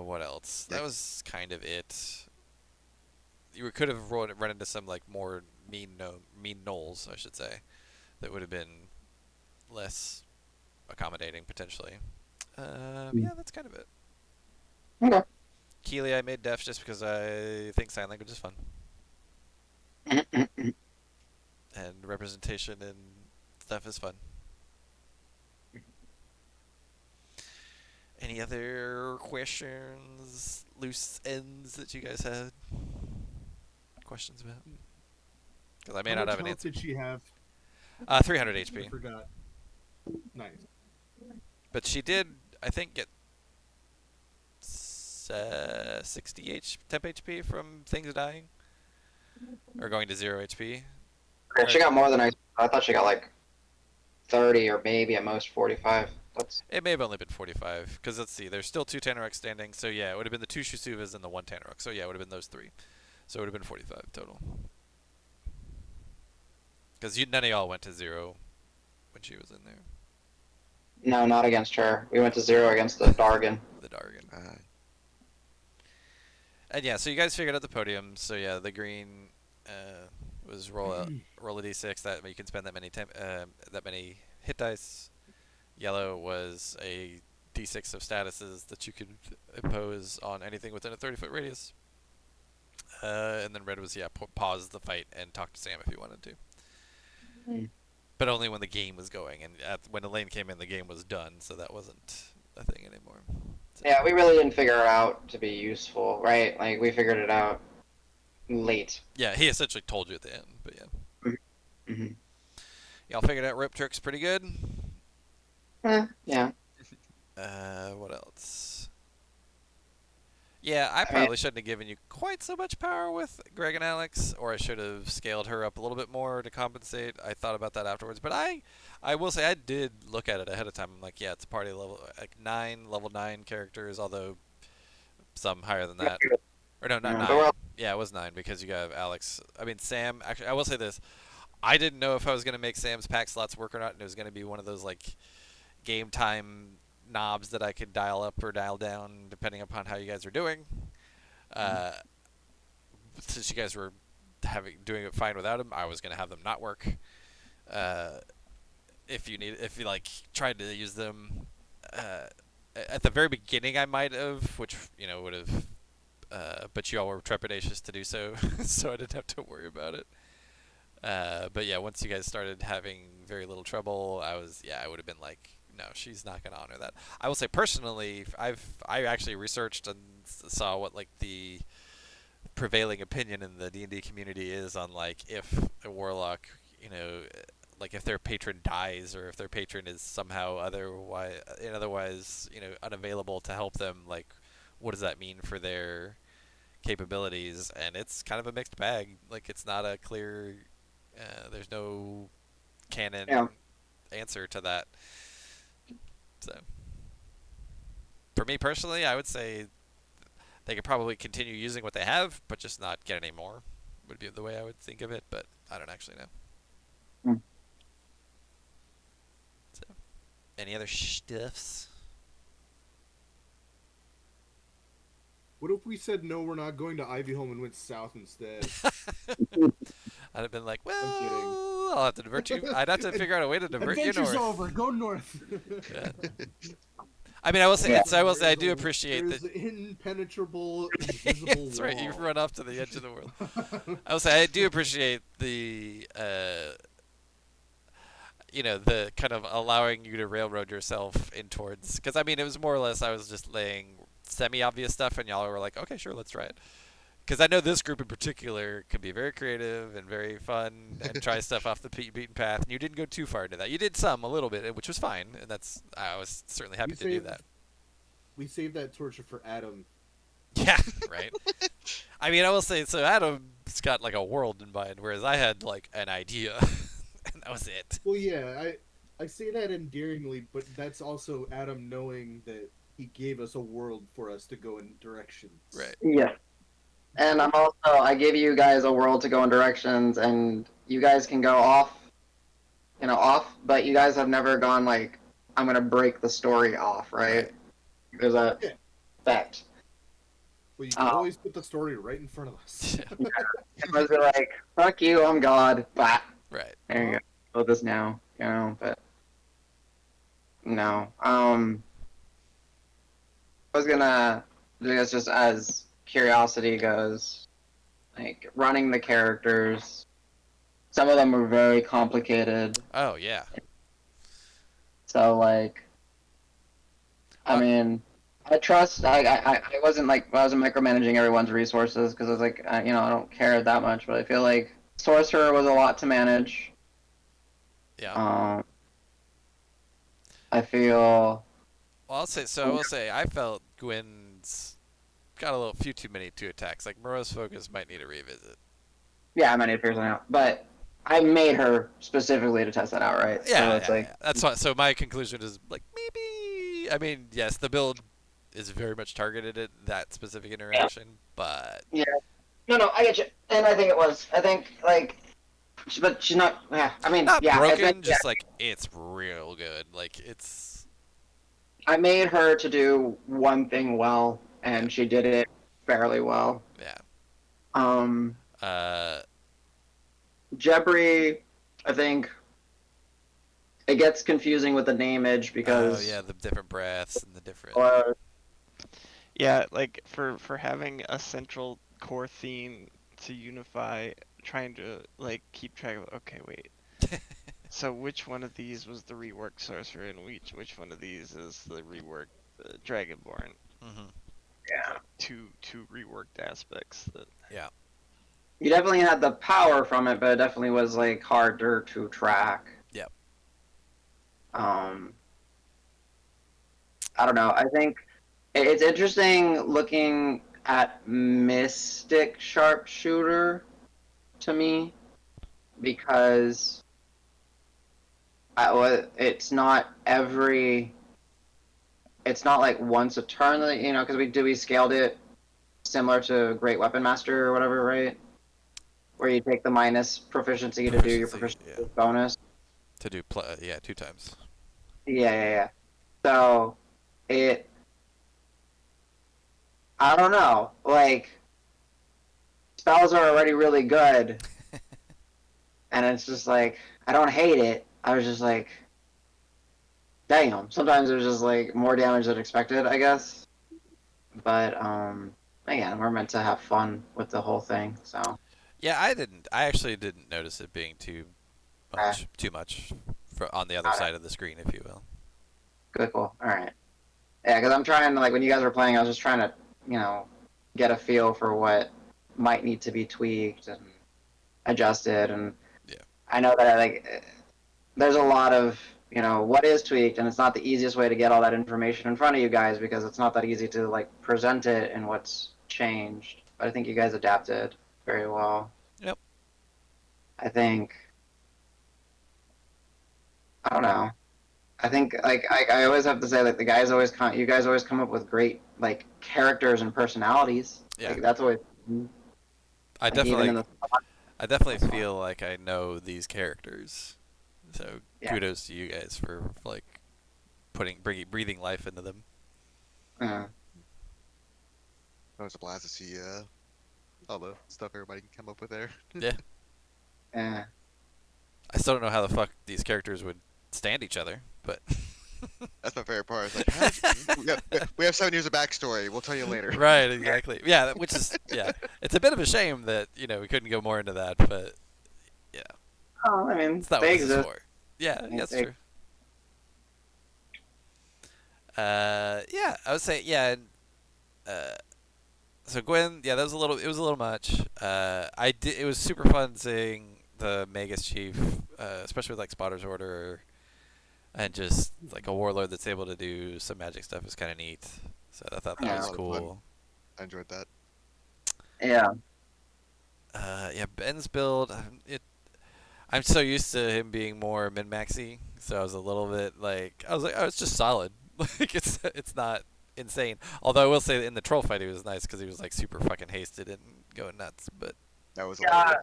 What else? That was kind of it. You could have run into some like more mean gnolls, I should say, that would have been less accommodating potentially. Yeah, that's kind of it. Okay. Keely, I made deaf just because I think sign language is fun. And representation and stuff is fun. Any other questions, loose ends that you guys had? Questions about? Because I may How not much have an health answer. did she have? 300 I HP. forgot. Nice. But she did, I think, get 60 temp HP from things dying. Or going to 0 HP. Okay, she got more than I thought she got like 30 or maybe at most 45. That's It may have only been 45, because let's see, there's still 2 Tanoruks standing, so yeah, it would have been the 2 Shusuvas and the 1 Tanaruk, so yeah, it would have been those 3. So it would have been 45 total. Because none of y'all went to 0 when she was in there. no, not against her. We went to 0 against the Dargan. The Dargan. And yeah, so you guys figured out the podium, so yeah, the green was roll a d6, that you can spend that many hit dice. Yellow was a d6 of statuses that you could impose on anything within a 30-foot radius. And then red was, pause the fight and talk to Sam if you wanted to. But only when the game was going, and when Elaine came in, the game was done, so that wasn't a thing anymore. So. Yeah, we really didn't figure it out to be useful, right? Like, we figured it out late. Yeah, he essentially told you at the end, but yeah. Mm-hmm. Y'all figured out rope tricks pretty good? Yeah. What else? Yeah, I probably shouldn't have given you quite so much power with Greg and Alex, or I should have scaled her up a little bit more to compensate. I thought about that afterwards, but I will say I did look at it ahead of time. I'm like, yeah, it's a party level, like level 9 characters, although some higher than that. Or no, not 9. Yeah, it was 9 because you got Alex. I mean, Sam. Actually, I will say this: I didn't know if I was gonna make Sam's pack slots work or not, and it was gonna be one of those like game time knobs that I could dial up or dial down depending upon how you guys are doing. Uh, since you guys were doing it fine without him, I was gonna have them not work. Uh, if you like tried to use them at the very beginning, I might have, which would have. But you all were trepidatious to do so, so I didn't have to worry about it. But yeah, once you guys started having very little trouble, I would have been like, no, she's not gonna honor that. I will say personally, I actually researched and saw what like the prevailing opinion in the D&D community is on like if a warlock, like if their patron dies or if their patron is somehow otherwise unavailable to help them, like what does that mean for their capabilities? And it's kind of a mixed bag. Like it's not a clear there's no canon Yeah. answer to that. So for me personally, I would say they could probably continue using what they have, but just not get any more would be the way I would think of it, but I don't actually know. Hmm. So any other stuffs? What if we said no, we're not going to Ivyholm and went south instead? I'd have been like, I'm kidding. well, I'll have to divert you. I'd have to figure out a way to divert you Adventure's north. over. Go north. Yeah. I mean, I will say, Yeah. I will say, I do appreciate There's that. impenetrable, invisible That's right. You've wall. run off to the edge of the world. I will say, I do appreciate the, the kind of allowing you to railroad yourself in towards. Because I mean, it was more or less I was just laying semi-obvious stuff, and y'all were like, okay, sure, let's try it. Because I know this group in particular can be very creative and very fun and try stuff off the beaten path. And you didn't go too far into that. You did some, a little bit, which was fine, and I was certainly happy to do that. We saved that torture for Adam. Yeah, right. I mean, I will say, so Adam's got like a world in mind, whereas I had like an idea, and that was it. Well, yeah, I say that endearingly, but that's also Adam knowing that he gave us a world for us to go in directions. Right. Yeah. And I give you guys a world to go in directions, and you guys can go off, but you guys have never gone like, I'm gonna break the story off, right? There's a Yeah. fact. Well, you can always put the story right in front of us. It was like, fuck you, I'm God. Bah. Right. There you go. Build this now, but no. I was gonna do this just as curiosity goes, like running the characters. Some of them were very complicated, Oh yeah. so like, I mean, I trust. I wasn't micromanaging everyone's resources because I was like, I don't care that much, but I feel like sorcerer was a lot to manage. Yeah. I feel. Well, I will say, I felt Gwen's got a few too many 2 attacks. Like Mora's focus might need a revisit. Yeah, I might need to figure something out, but I made her specifically to test that out, right? Yeah, so it's like, yeah. That's why. So my conclusion is like maybe. I mean, yes, the build is very much targeted at that specific interaction, but yeah, no, I get you, and I think it was. I think like, but she's not. Yeah, I mean, not yeah, broken. I think, Just like it's real good. Like it's. I made her to do one thing well, and she did it fairly well. Yeah. Uh, Jebri, I think it gets confusing with the nameage because. Oh yeah, the different breaths and the different. Yeah, like for having a central core theme to unify, trying to like keep track of. Okay, wait. So which one of these was the reworked sorcerer, and which one of these is the reworked dragonborn? Mm-hmm. Yeah. Two reworked aspects that. Yeah. You definitely had the power from it, but it definitely was like harder to track. Yep. I don't know. I think it's interesting looking at Mystic Sharpshooter to me because it's not like once a turn that because we scaled it similar to Great Weapon Master or whatever, right? Where you take the minus proficiency to do your proficiency yeah. bonus. To do 2 times. Yeah. So it, I don't know, like spells are already really good, and it's just like I don't hate it. I was just like, damn. Sometimes it was just like more damage than expected, I guess. But again, we're meant to have fun with the whole thing, so. Yeah, I didn't. I actually didn't notice it being too Okay. much on the other Got it. side of the screen, if you will. Good, cool. All right. Yeah, because I'm trying to, like, when you guys were playing, I was just trying to, get a feel for what might need to be tweaked and adjusted. And Yeah. I know that, like, there's a lot of, what is tweaked, and it's not the easiest way to get all that information in front of you guys because it's not that easy to, like, present it and what's changed. But I think you guys adapted very well. Yep. I think, I don't know. I think like I always have to say like you guys always come up with great like characters and personalities. Yeah. Like that's always I like, even in definitely That's feel like I know these characters. So Yeah. kudos to you guys for like breathing life into them. the It was a blast to see all the stuff everybody can come up with there. yeah. I still don't know how the fuck these characters would stand each other, but That's my favorite part. It's like, we have 7 years of backstory. We'll tell you later. right, exactly. Yeah, which is it's a bit of a shame that we couldn't go more into that, but yeah, Oh, I mean it's not they what this is exist. for. Yeah, that's They- true. Yeah, I would say yeah. And, so Gwen, yeah, it was a little much. It was super fun seeing the Magus Chief, especially with like Spotter's Order, and just like a warlord that's able to do some magic stuff is kind of neat. So I thought that Yeah. was A lot of fun. cool. I enjoyed that. Yeah. Yeah, Ben's build, I'm so used to him being more min-maxy, so I was a little bit like, oh, it's just solid. Like it's not insane. Although I will say that in the troll fight he was nice because he was like super fucking hasted and going nuts. But That was a Yeah. lot.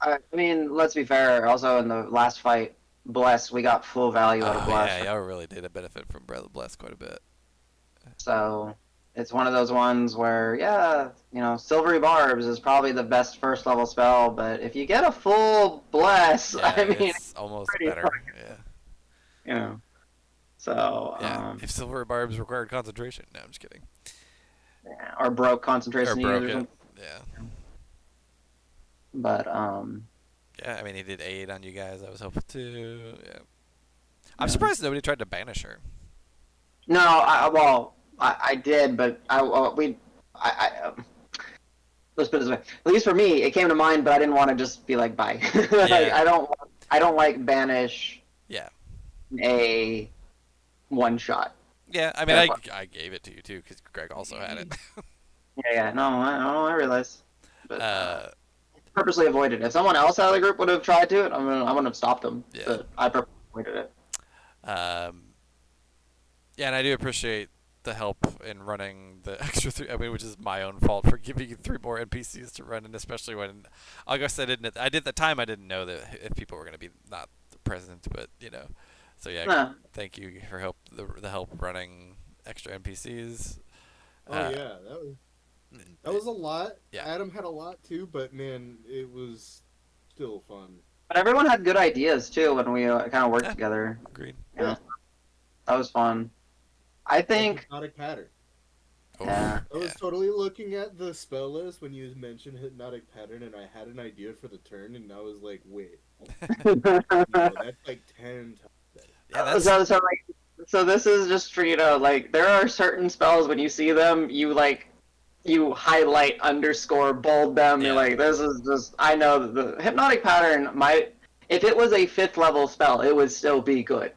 I mean, let's be fair. Also, in the last fight, Bless, we got full value out of Bless. yeah, y'all really did benefit from Brother Bless quite a bit. So it's one of those ones where, yeah, Silvery Barbs is probably the best first level spell, but if you get a full Bless, Yeah, I mean, it's almost pretty better. Yeah. So, Yeah. If Silver Barbs required concentration, no, I'm just kidding. yeah, or broke concentration Or needs broke or it. something. Yeah. But Yeah, I mean he did 8 on you guys. That was helpful too. Yeah. I'm Yeah. surprised nobody tried to banish her. no, I did, but let's put it this way. At least for me, it came to mind, but I didn't want to just be like, bye. Like, Yeah. I don't like banish Yeah. a one shot. Yeah, I mean, Yeah. I gave it to you too because Greg also had it. Yeah, no, I realize. But Uh, purposely avoided it. If someone else out of the group would have tried to, I wouldn't have stopped them. Yeah. But I purposely avoided it. yeah, and I do appreciate the help in running the extra 3. I mean, which is my own fault for giving you 3 more NPCs to run, and especially when I guess I didn't. I did at the time. I didn't know that if people were going to be not present, but So yeah, Nah. thank you for the help running extra NPCs. Oh yeah, that was a lot. Yeah. Adam had a lot too, but man, it was still fun. But everyone had good ideas too when we kind of worked Yeah. together. Agreed. Yeah. That was fun. I think. Hypnotic pattern. Oh, Yeah. I was totally looking at the spell list when you mentioned hypnotic pattern, and I had an idea for the turn, and I was like, wait, that's like 10 times better. Yeah, that's So this is just for like there are certain spells when you see them you highlight, underscore, bold them. Yeah. You're like, this is just I know the hypnotic pattern might if it was a 5th level spell, it would still be good.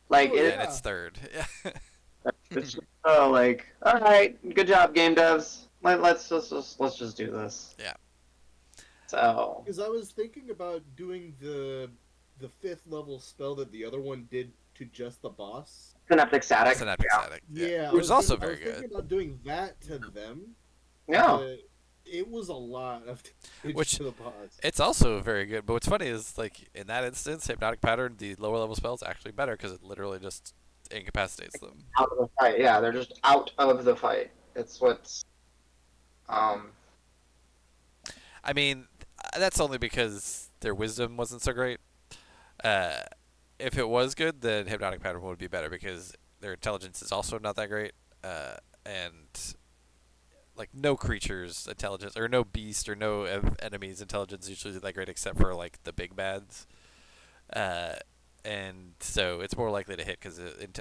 Like Oh, yeah, it, and it's 3rd. Yeah. it's just so like, all right, good job, game devs. Let's just do this. Yeah. So Because I was thinking about doing the 5th level spell that the other one did to just the boss. synaptic static. Synaptic static. Yeah, Which is also very I was thinking good. about doing that to them. Yeah. But It was a lot of damage Which- to the boss. It's also very good, but what's funny is, like, in that instance, Hypnotic Pattern, the lower level spell is actually better because it literally just incapacitates them. Out of the fight. Yeah, they're just out of the fight. It's what's I mean, that's only because their wisdom wasn't so great. Uh, if it was good, then Hypnotic Pattern would be better because their intelligence is also not that great. And like no creature's intelligence or no beast or no enemy's intelligence is usually that great except for like the big bads. And so it's more likely to hit because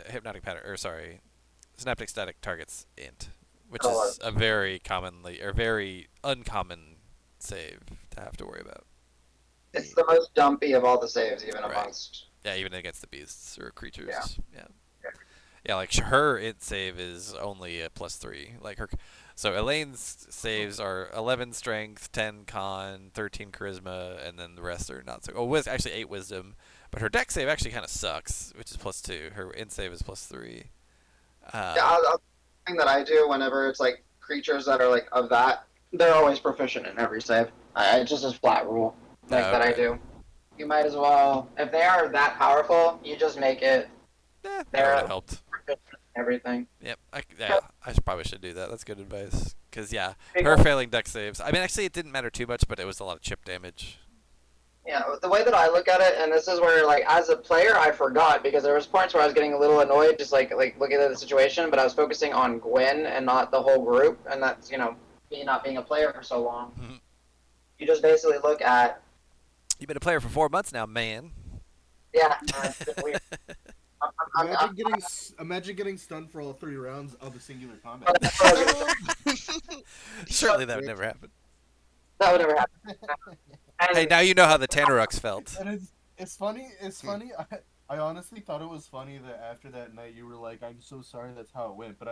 Hypnotic Pattern, or sorry, Synaptic Static targets int, which is a very uncommon save to have to worry about. it's the most dumpy of all the saves, even Right. amongst. Yeah, even against the beasts or creatures. Yeah. Yeah, like her int save is only a +3. Like her, so Elaine's saves are 11 strength, 10 con, 13 charisma, and then the rest are not so. Oh, actually 8 wisdom, but her deck save actually kind of sucks, which is +2. Her int save is +3. Yeah, the thing that I do whenever it's like creatures that are like of that, they're always proficient in every save. It's just a flat rule like that I okay. do. You might as well, if they are that powerful, you just make it. That would They're have helped. proficient in everything. Yep. I probably should do that. That's good advice. Because yeah, Big her one. failing deck saves. I mean, actually, it didn't matter too much, but it was a lot of chip damage. Yeah, the way that I look at it, and this is where, like, as a player, I forgot because there was points where I was getting a little annoyed, just like looking at the situation, but I was focusing on Gwen and not the whole group, and that's me not being a player for so long. Mhm. You just basically look at, You've been a player for 4 months now, man. yeah, it's been weird. Imagine getting stunned for all 3 rounds of a singular combat. That's what I was gonna say. Surely that would never happen. That would never happen. And Hey, now you know how the Tanarux felt. And it's funny. It's funny. I honestly thought it was funny that after that night you were like, "I'm so sorry, that's how it went." But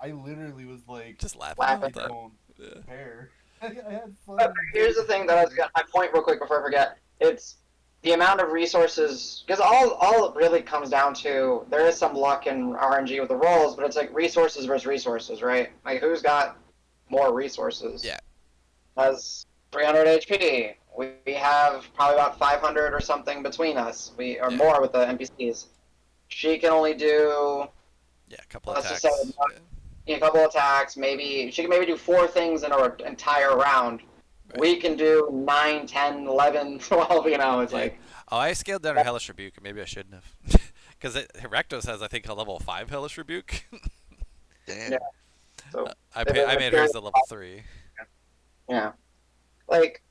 I literally was like, Just laughing Laugh the at whole "I time. don't Yeah. care." I had fun. But here's the thing that I was gonna my point real quick before I forget. It's the amount of resources because all it really comes down to there is some luck and RNG with the rolls, but it's like resources versus resources, right? Like who's got more resources? Yeah. Has 300 HP. We have probably about 500 or something between us. We or Yeah. more with the NPCs. She can only do Yeah, a couple Let's attacks. just say a couple attacks. Maybe she can maybe do 4 things in her entire round. Right. We can do 9, 10, 11, 12, it's Yeah. like Oh, I scaled down her Hellish Rebuke, and maybe I shouldn't have. Because Rectos has, I think, a level 5 Hellish Rebuke. Damn. Yeah. So I made hers a level 3. yeah. Like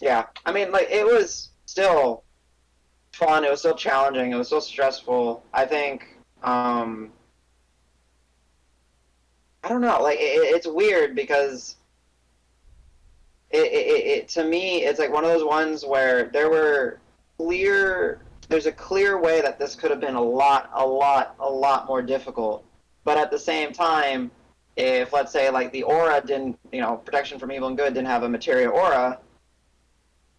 yeah. I mean like it was still fun, it was still challenging, it was still stressful. I think I don't know, like it's weird because it to me it's like one of those ones where there's a clear way that this could have been a lot more difficult, but at the same time if let's say like the aura didn't protection from evil and good didn't have a materia aura,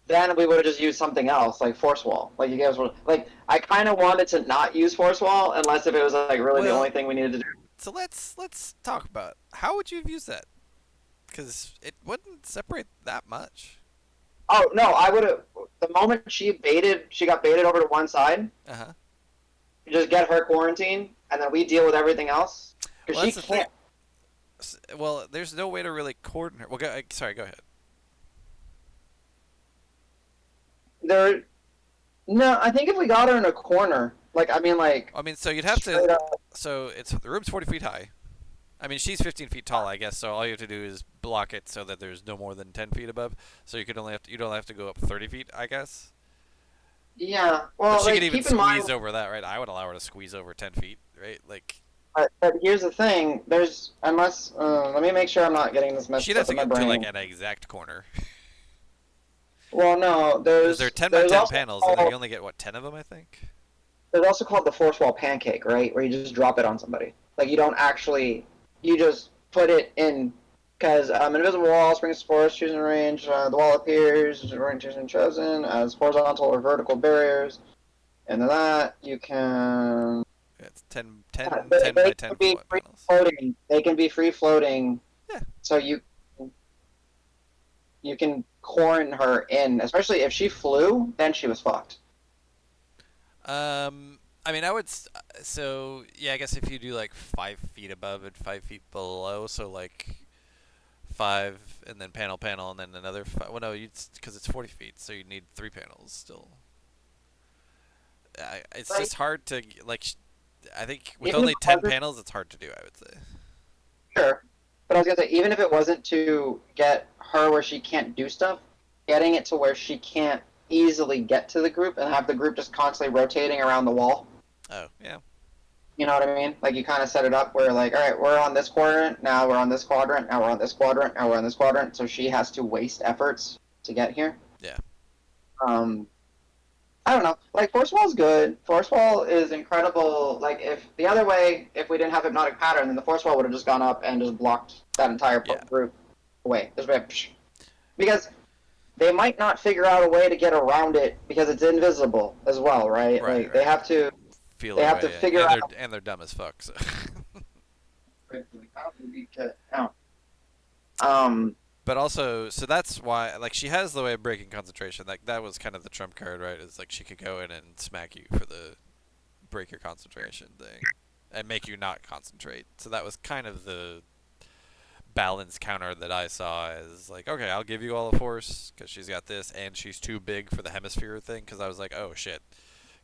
then we would have just used something else like force wall. Like you guys were like I kind of wanted to not use force wall unless if it was like really the Well- only thing we needed to do. So let's talk about how would you have used that? Because it wouldn't separate that much. Oh no, I would have. The moment she got baited over to one side. Uh huh. You just get her quarantine, and then we deal with everything else. Because Well, she that's the thing. can't. Well, there's no way to really coordinate. Well, sorry, go ahead. No, I think if we got her in a corner, like I mean, like I mean, so you'd have straight to. up, So the room's 40 feet high. I mean, she's 15 feet tall, I guess. So all you have to do is block it so that there's no more than 10 feet above. So you don't have to go up 30 feet, I guess. yeah. Well, But she like, could even keep in mind, squeeze over that, right? I would allow her to squeeze over 10 feet, right? Like but here's the thing. Unless let me make sure I'm not getting this messed she'd up have to in my get to brain. like an exact corner. Well, no, Because they're 10 by 10 also panels, and you only get what 10 of them, I think. there's also called the force wall pancake, right? Where you just drop it on somebody. Like you don't actually, you just put it in. Because an invisible wall springs force, choosing range. The wall appears, range choosing chosen as horizontal or vertical barriers. And then that you can. It's 10 They by 10 can be free panels. floating. They can be free floating. Yeah. So you you can corn her in, especially if she flew, then she was fucked. I mean, so yeah, I guess if you do like 5 feet above and 5 feet below, so like 5 and then panel and then another 5. Well, no, because it's 40 feet, so you need 3 panels still. It's Right. just hard to like. I think with Even if only it 10 wasn't panels, it's hard to do. I would say. sure, but I was gonna say even if it wasn't to get her where she can't do stuff, getting it to where she can't easily get to the group and have the group just constantly rotating around the wall. Oh yeah. You know what I mean? Like you kind of set it up where like, all right, we're on this quadrant, now we're on this quadrant, now we're on this quadrant, now we're on this quadrant. So she has to waste efforts to get here. Yeah. Um, I don't know. Like Force Wall's good. Force Wall is incredible. Like if the other way, if we didn't have hypnotic pattern, then the Force Wall would have just gone up and just blocked that entire Yeah. group away. Just like, psh. Because they might not figure out a way to get around it because it's invisible as well, right? Right. Like they have to. Feel They their have to way in. figure out. And they're dumb as fuck. So. But also, so that's why, like, she has the way of breaking concentration. Like, that was kind of the trump card, right? Is like she could go in and smack you for the break your concentration thing and make you not concentrate. So that was kind of the balance counter that I saw as like, okay, I'll give you all the force because she's got this, and she's too big for the hemisphere thing. Because I was like, oh shit,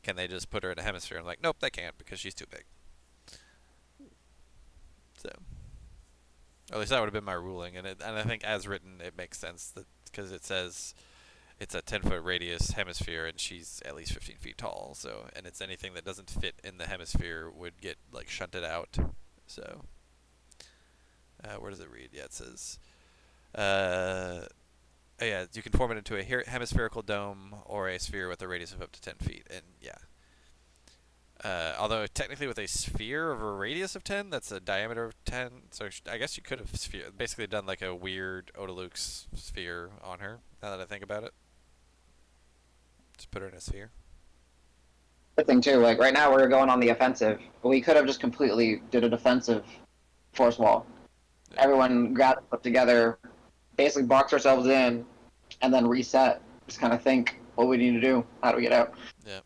can they just put her in a hemisphere? I'm like, nope, they can't because she's too big. So. At least that would have been my ruling, and I think as written it makes sense that because it says it's a 10-foot radius hemisphere and she's at least 15 feet tall, so and it's anything that doesn't fit in the hemisphere would get like shunted out. So where does it read? Yeah, it says oh yeah, you can form it into a hemispherical dome or a sphere with a radius of up to 10 feet, and yeah. Although technically with a sphere of a radius of 10, that's a diameter of 10. So I guess you could have basically done like a weird Odaluk's sphere on her, now that I think about it. Just put her in a sphere. Good thing too. Like right now we're going on the offensive. We could have just completely did a defensive Force Wall. Yeah. Everyone got put together, basically box ourselves in, and then reset. Just kind of think what we need to do. How do we get out? Yeah.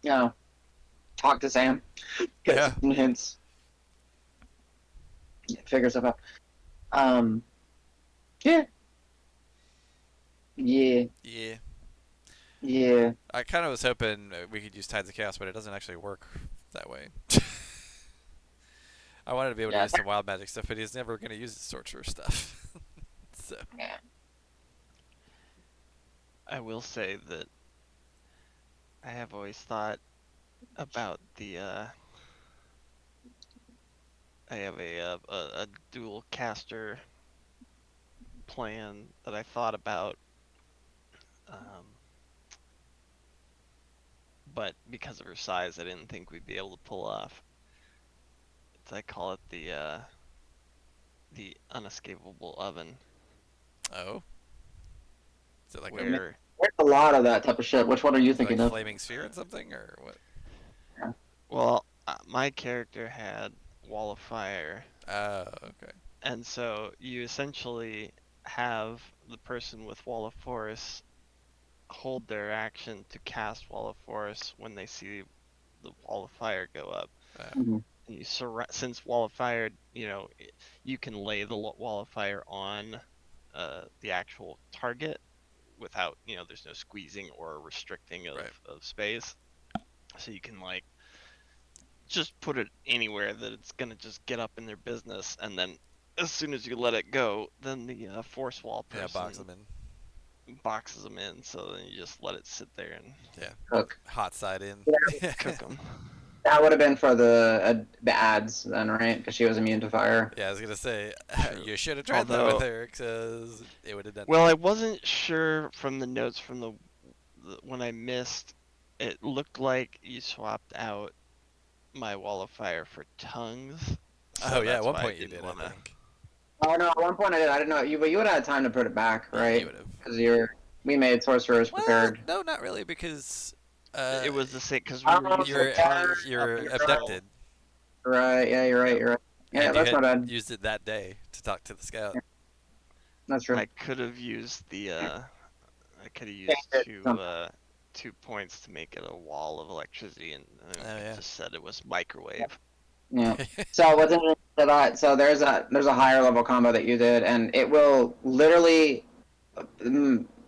You know, talk to Sam, get Yeah. some hints, figure stuff out. Yeah. Yeah. Yeah. Yeah. I kind of was hoping we could use Tides of Chaos, but it doesn't actually work that way. I wanted to be able to use some wild magic stuff, but he's never going to use the sorcerer stuff. So. Yeah. I will say that I have always thought about the I have a dual caster plan that I thought about, but because of her size, I didn't think we'd be able to pull off. I call it the unescapable oven. Oh. Is it like where There's a lot of that type of shit. Which one are you a thinking like of? flaming sphere and something, or what? well, my character had wall of fire, Oh, okay. and so you essentially have the person with wall of force hold their action to cast wall of force when they see the wall of fire go up. Mhm. And you since wall of fire, you can lay the wall of fire on the actual target without, there's no squeezing or restricting of space. So you can like just put it anywhere that it's gonna just get up in their business, and then as soon as you let it go, then the force wall person box them in. boxes them in. So then you just let it sit there and Cook. Hot side in. cook them. That would have been for the ads then, right? Because she was immune to fire. Yeah, I was gonna say True. you should have tried that with her, because it would have done. Well, I wasn't sure from the notes from the when I missed. It looked like you swapped out my wall of fire for tongues. Oh yeah, at one why point you didn't did, wanna- I think. Oh no, at one point I did. I didn't know you, but you would have had time to put it back, Yeah, right? you would have. Because we made sorcerers prepared. Well, no, not really, because It was the same because Oh, we were using you're tongues you're up until- abducted. Right? Yeah, you're right. You're right. Yeah, and that's you not had bad. used it that day to talk to the scout. That's true. I could have used the I could have Change used it two somehow. 2 points to make it a wall of electricity, and Oh, yeah. just said it was microwave. Yeah. So what's interesting to that? So there's a higher level combo that you did, and it will literally,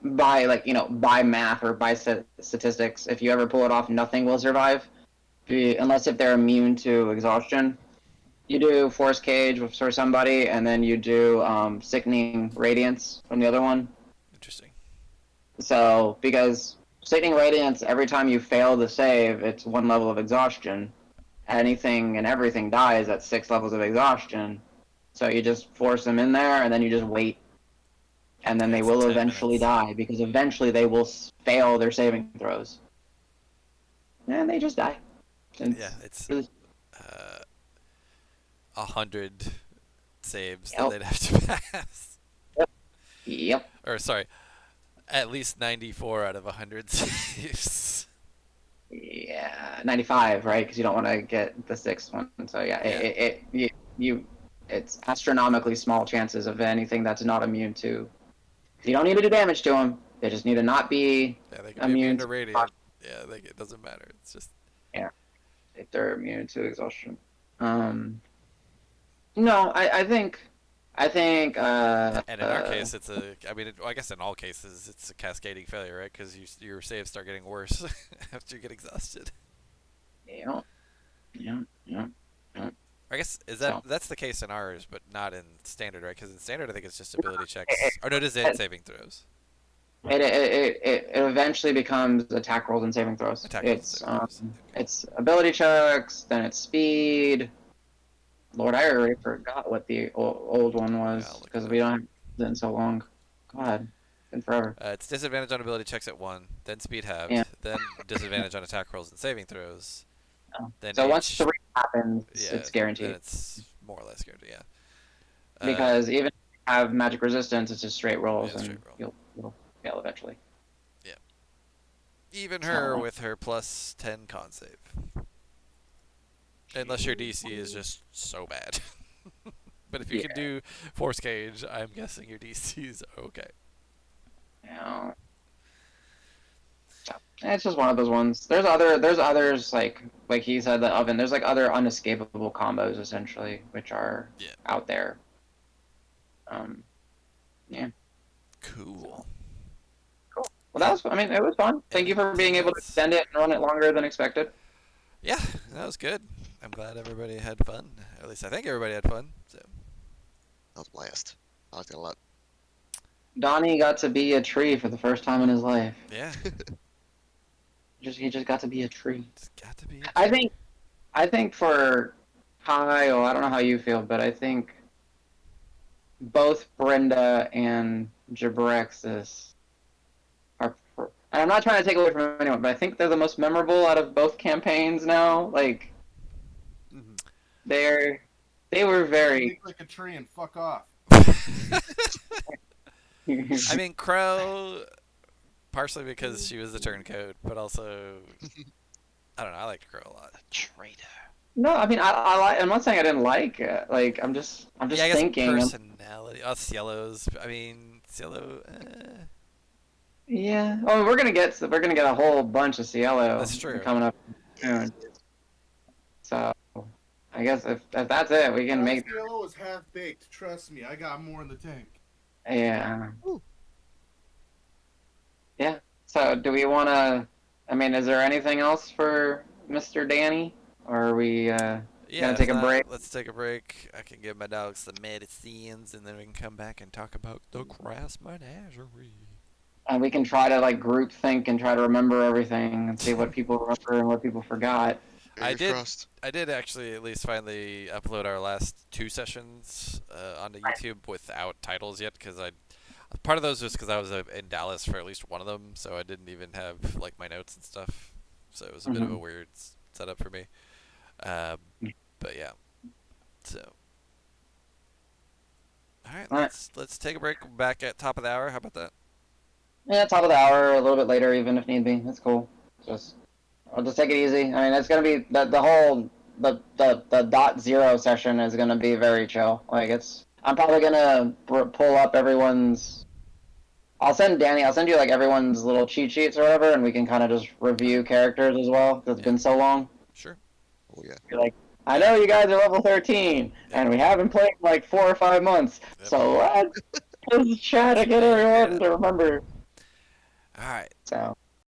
by by math or by statistics, if you ever pull it off, nothing will survive, unless if they're immune to exhaustion. You do force cage for somebody, and then you do sickening radiance from the other one. Interesting. So because sickening radiance, every time you fail the save, it's 1 level of exhaustion. Anything and everything dies at 6 levels of exhaustion. So you just force them in there, and then you just wait, and then Yeah, they it's will 10 eventually minutes. die because eventually they will fail their saving throws, and they just die. Yeah, it's Really, 100 saves that yep, they'd have to pass. yep, Or sorry, at least 94 out of 100 saves. yeah, 95, right? Because you don't want to get the 6th one. So yeah, Yeah. it's astronomically small chances of anything that's not immune to. You don't need to do damage to them. They just need to not be Yeah, they can be immune immune to to. radiant. Yeah, it doesn't matter. It's just Yeah, if they're immune to exhaustion. No, I think and in our case, it's a. I mean, I guess in all cases, it's a cascading failure, right? Because your saves start getting worse after you get exhausted. yeah, yeah, yeah, yeah. I guess So that's the case in ours, but not in standard, right? Because in standard, I think it's just ability it, checks. Or no, it is and saving throws. it eventually becomes attack rolls and saving throws. Attack rolls and saving throws. It's ability checks, then it's speed. Lord, I already forgot what the old one Yeah, I'll was look because it we up. don't have it in so long. God, it's been forever. It's disadvantage on ability checks at 1, then speed halved, Yeah. then disadvantage on attack rolls and saving throws, then So once H. 3 happens, Yeah, it's then guaranteed. it's more or less guaranteed. Yeah. Because even if you have magic resistance, it's just straight rolls, Yeah, straight and roll. you'll fail eventually. Yeah. Even her So with her plus 10 con save. Unless your DC is just so bad. But if you yeah, can do force cage, I'm guessing your DC is okay. yeah. So, it's just one of those ones. There's others like he said, the oven. There's like other unescapable combos essentially, which are Yeah. out there. Yeah. Cool. So, cool. Well, that was. I mean, it was fun. Thank you for being Anything able to else? extend it and run it longer than expected. Yeah, that was good. I'm glad everybody had fun. At least I think everybody had fun. So That was a blast. I liked it a lot. Donnie got to be a tree for the first time in his life. yeah, He just got to be a tree. it's got to be a I treat. think for Kyle, I don't know how you feel, but I think both Brenda and Jabrexis are. And I'm not trying to take away from anyone, but I think they're the most memorable out of both campaigns now. Like Mhm. they were very. Think like a tree and fuck off. I mean, Crow, partially because she was the turncoat, but also, I don't know, I liked Crow a lot. Traitor. No, I mean I like. I'm not saying I didn't like it. Like I'm just Yeah, I guess thinking. personality. Us yellows. I mean, Cielo. Yeah. Oh, we're gonna get a whole bunch of Cielo That's true. coming up Yeah. soon. So I guess if that's it, we can make. Yellow was half baked. Trust me, I got more in the tank. Yeah. Woo. Yeah. So do we want to? I mean, is there anything else for Mr. Danny, or are we Yeah, gonna if take a not, break? let's take a break. I can give my dogs some medicines, and then we can come back and talk about the grass menagerie. And we can try to like group think and try to remember everything and see what people remember and what people forgot. Fingers crossed. I did actually at least finally upload our last 2 sessions onto YouTube without titles yet, because part of those was because I was in Dallas for at least one of them, so I didn't even have like my notes and stuff. So it was a bit of a weird setup for me. But yeah, so all right, let's take a break. Back at top of the hour. How about that? Yeah, top of the hour, a little bit later, even if need be. That's cool. I'll just take it easy. I mean, it's gonna be the whole the .0 session is gonna be very chill. Like I'm probably gonna pull up everyone's. I'll send Danny. I'll send you like everyone's little cheat sheets or whatever, and we can kind of just review characters as well. Cause it's Yeah. been so long. Sure. Oh yeah. You're like, I know you guys are level 13, Yeah. and we haven't played in like 4 or 5 months. Yep. So let's just try to get Figure it everyone out. to remember. All right. So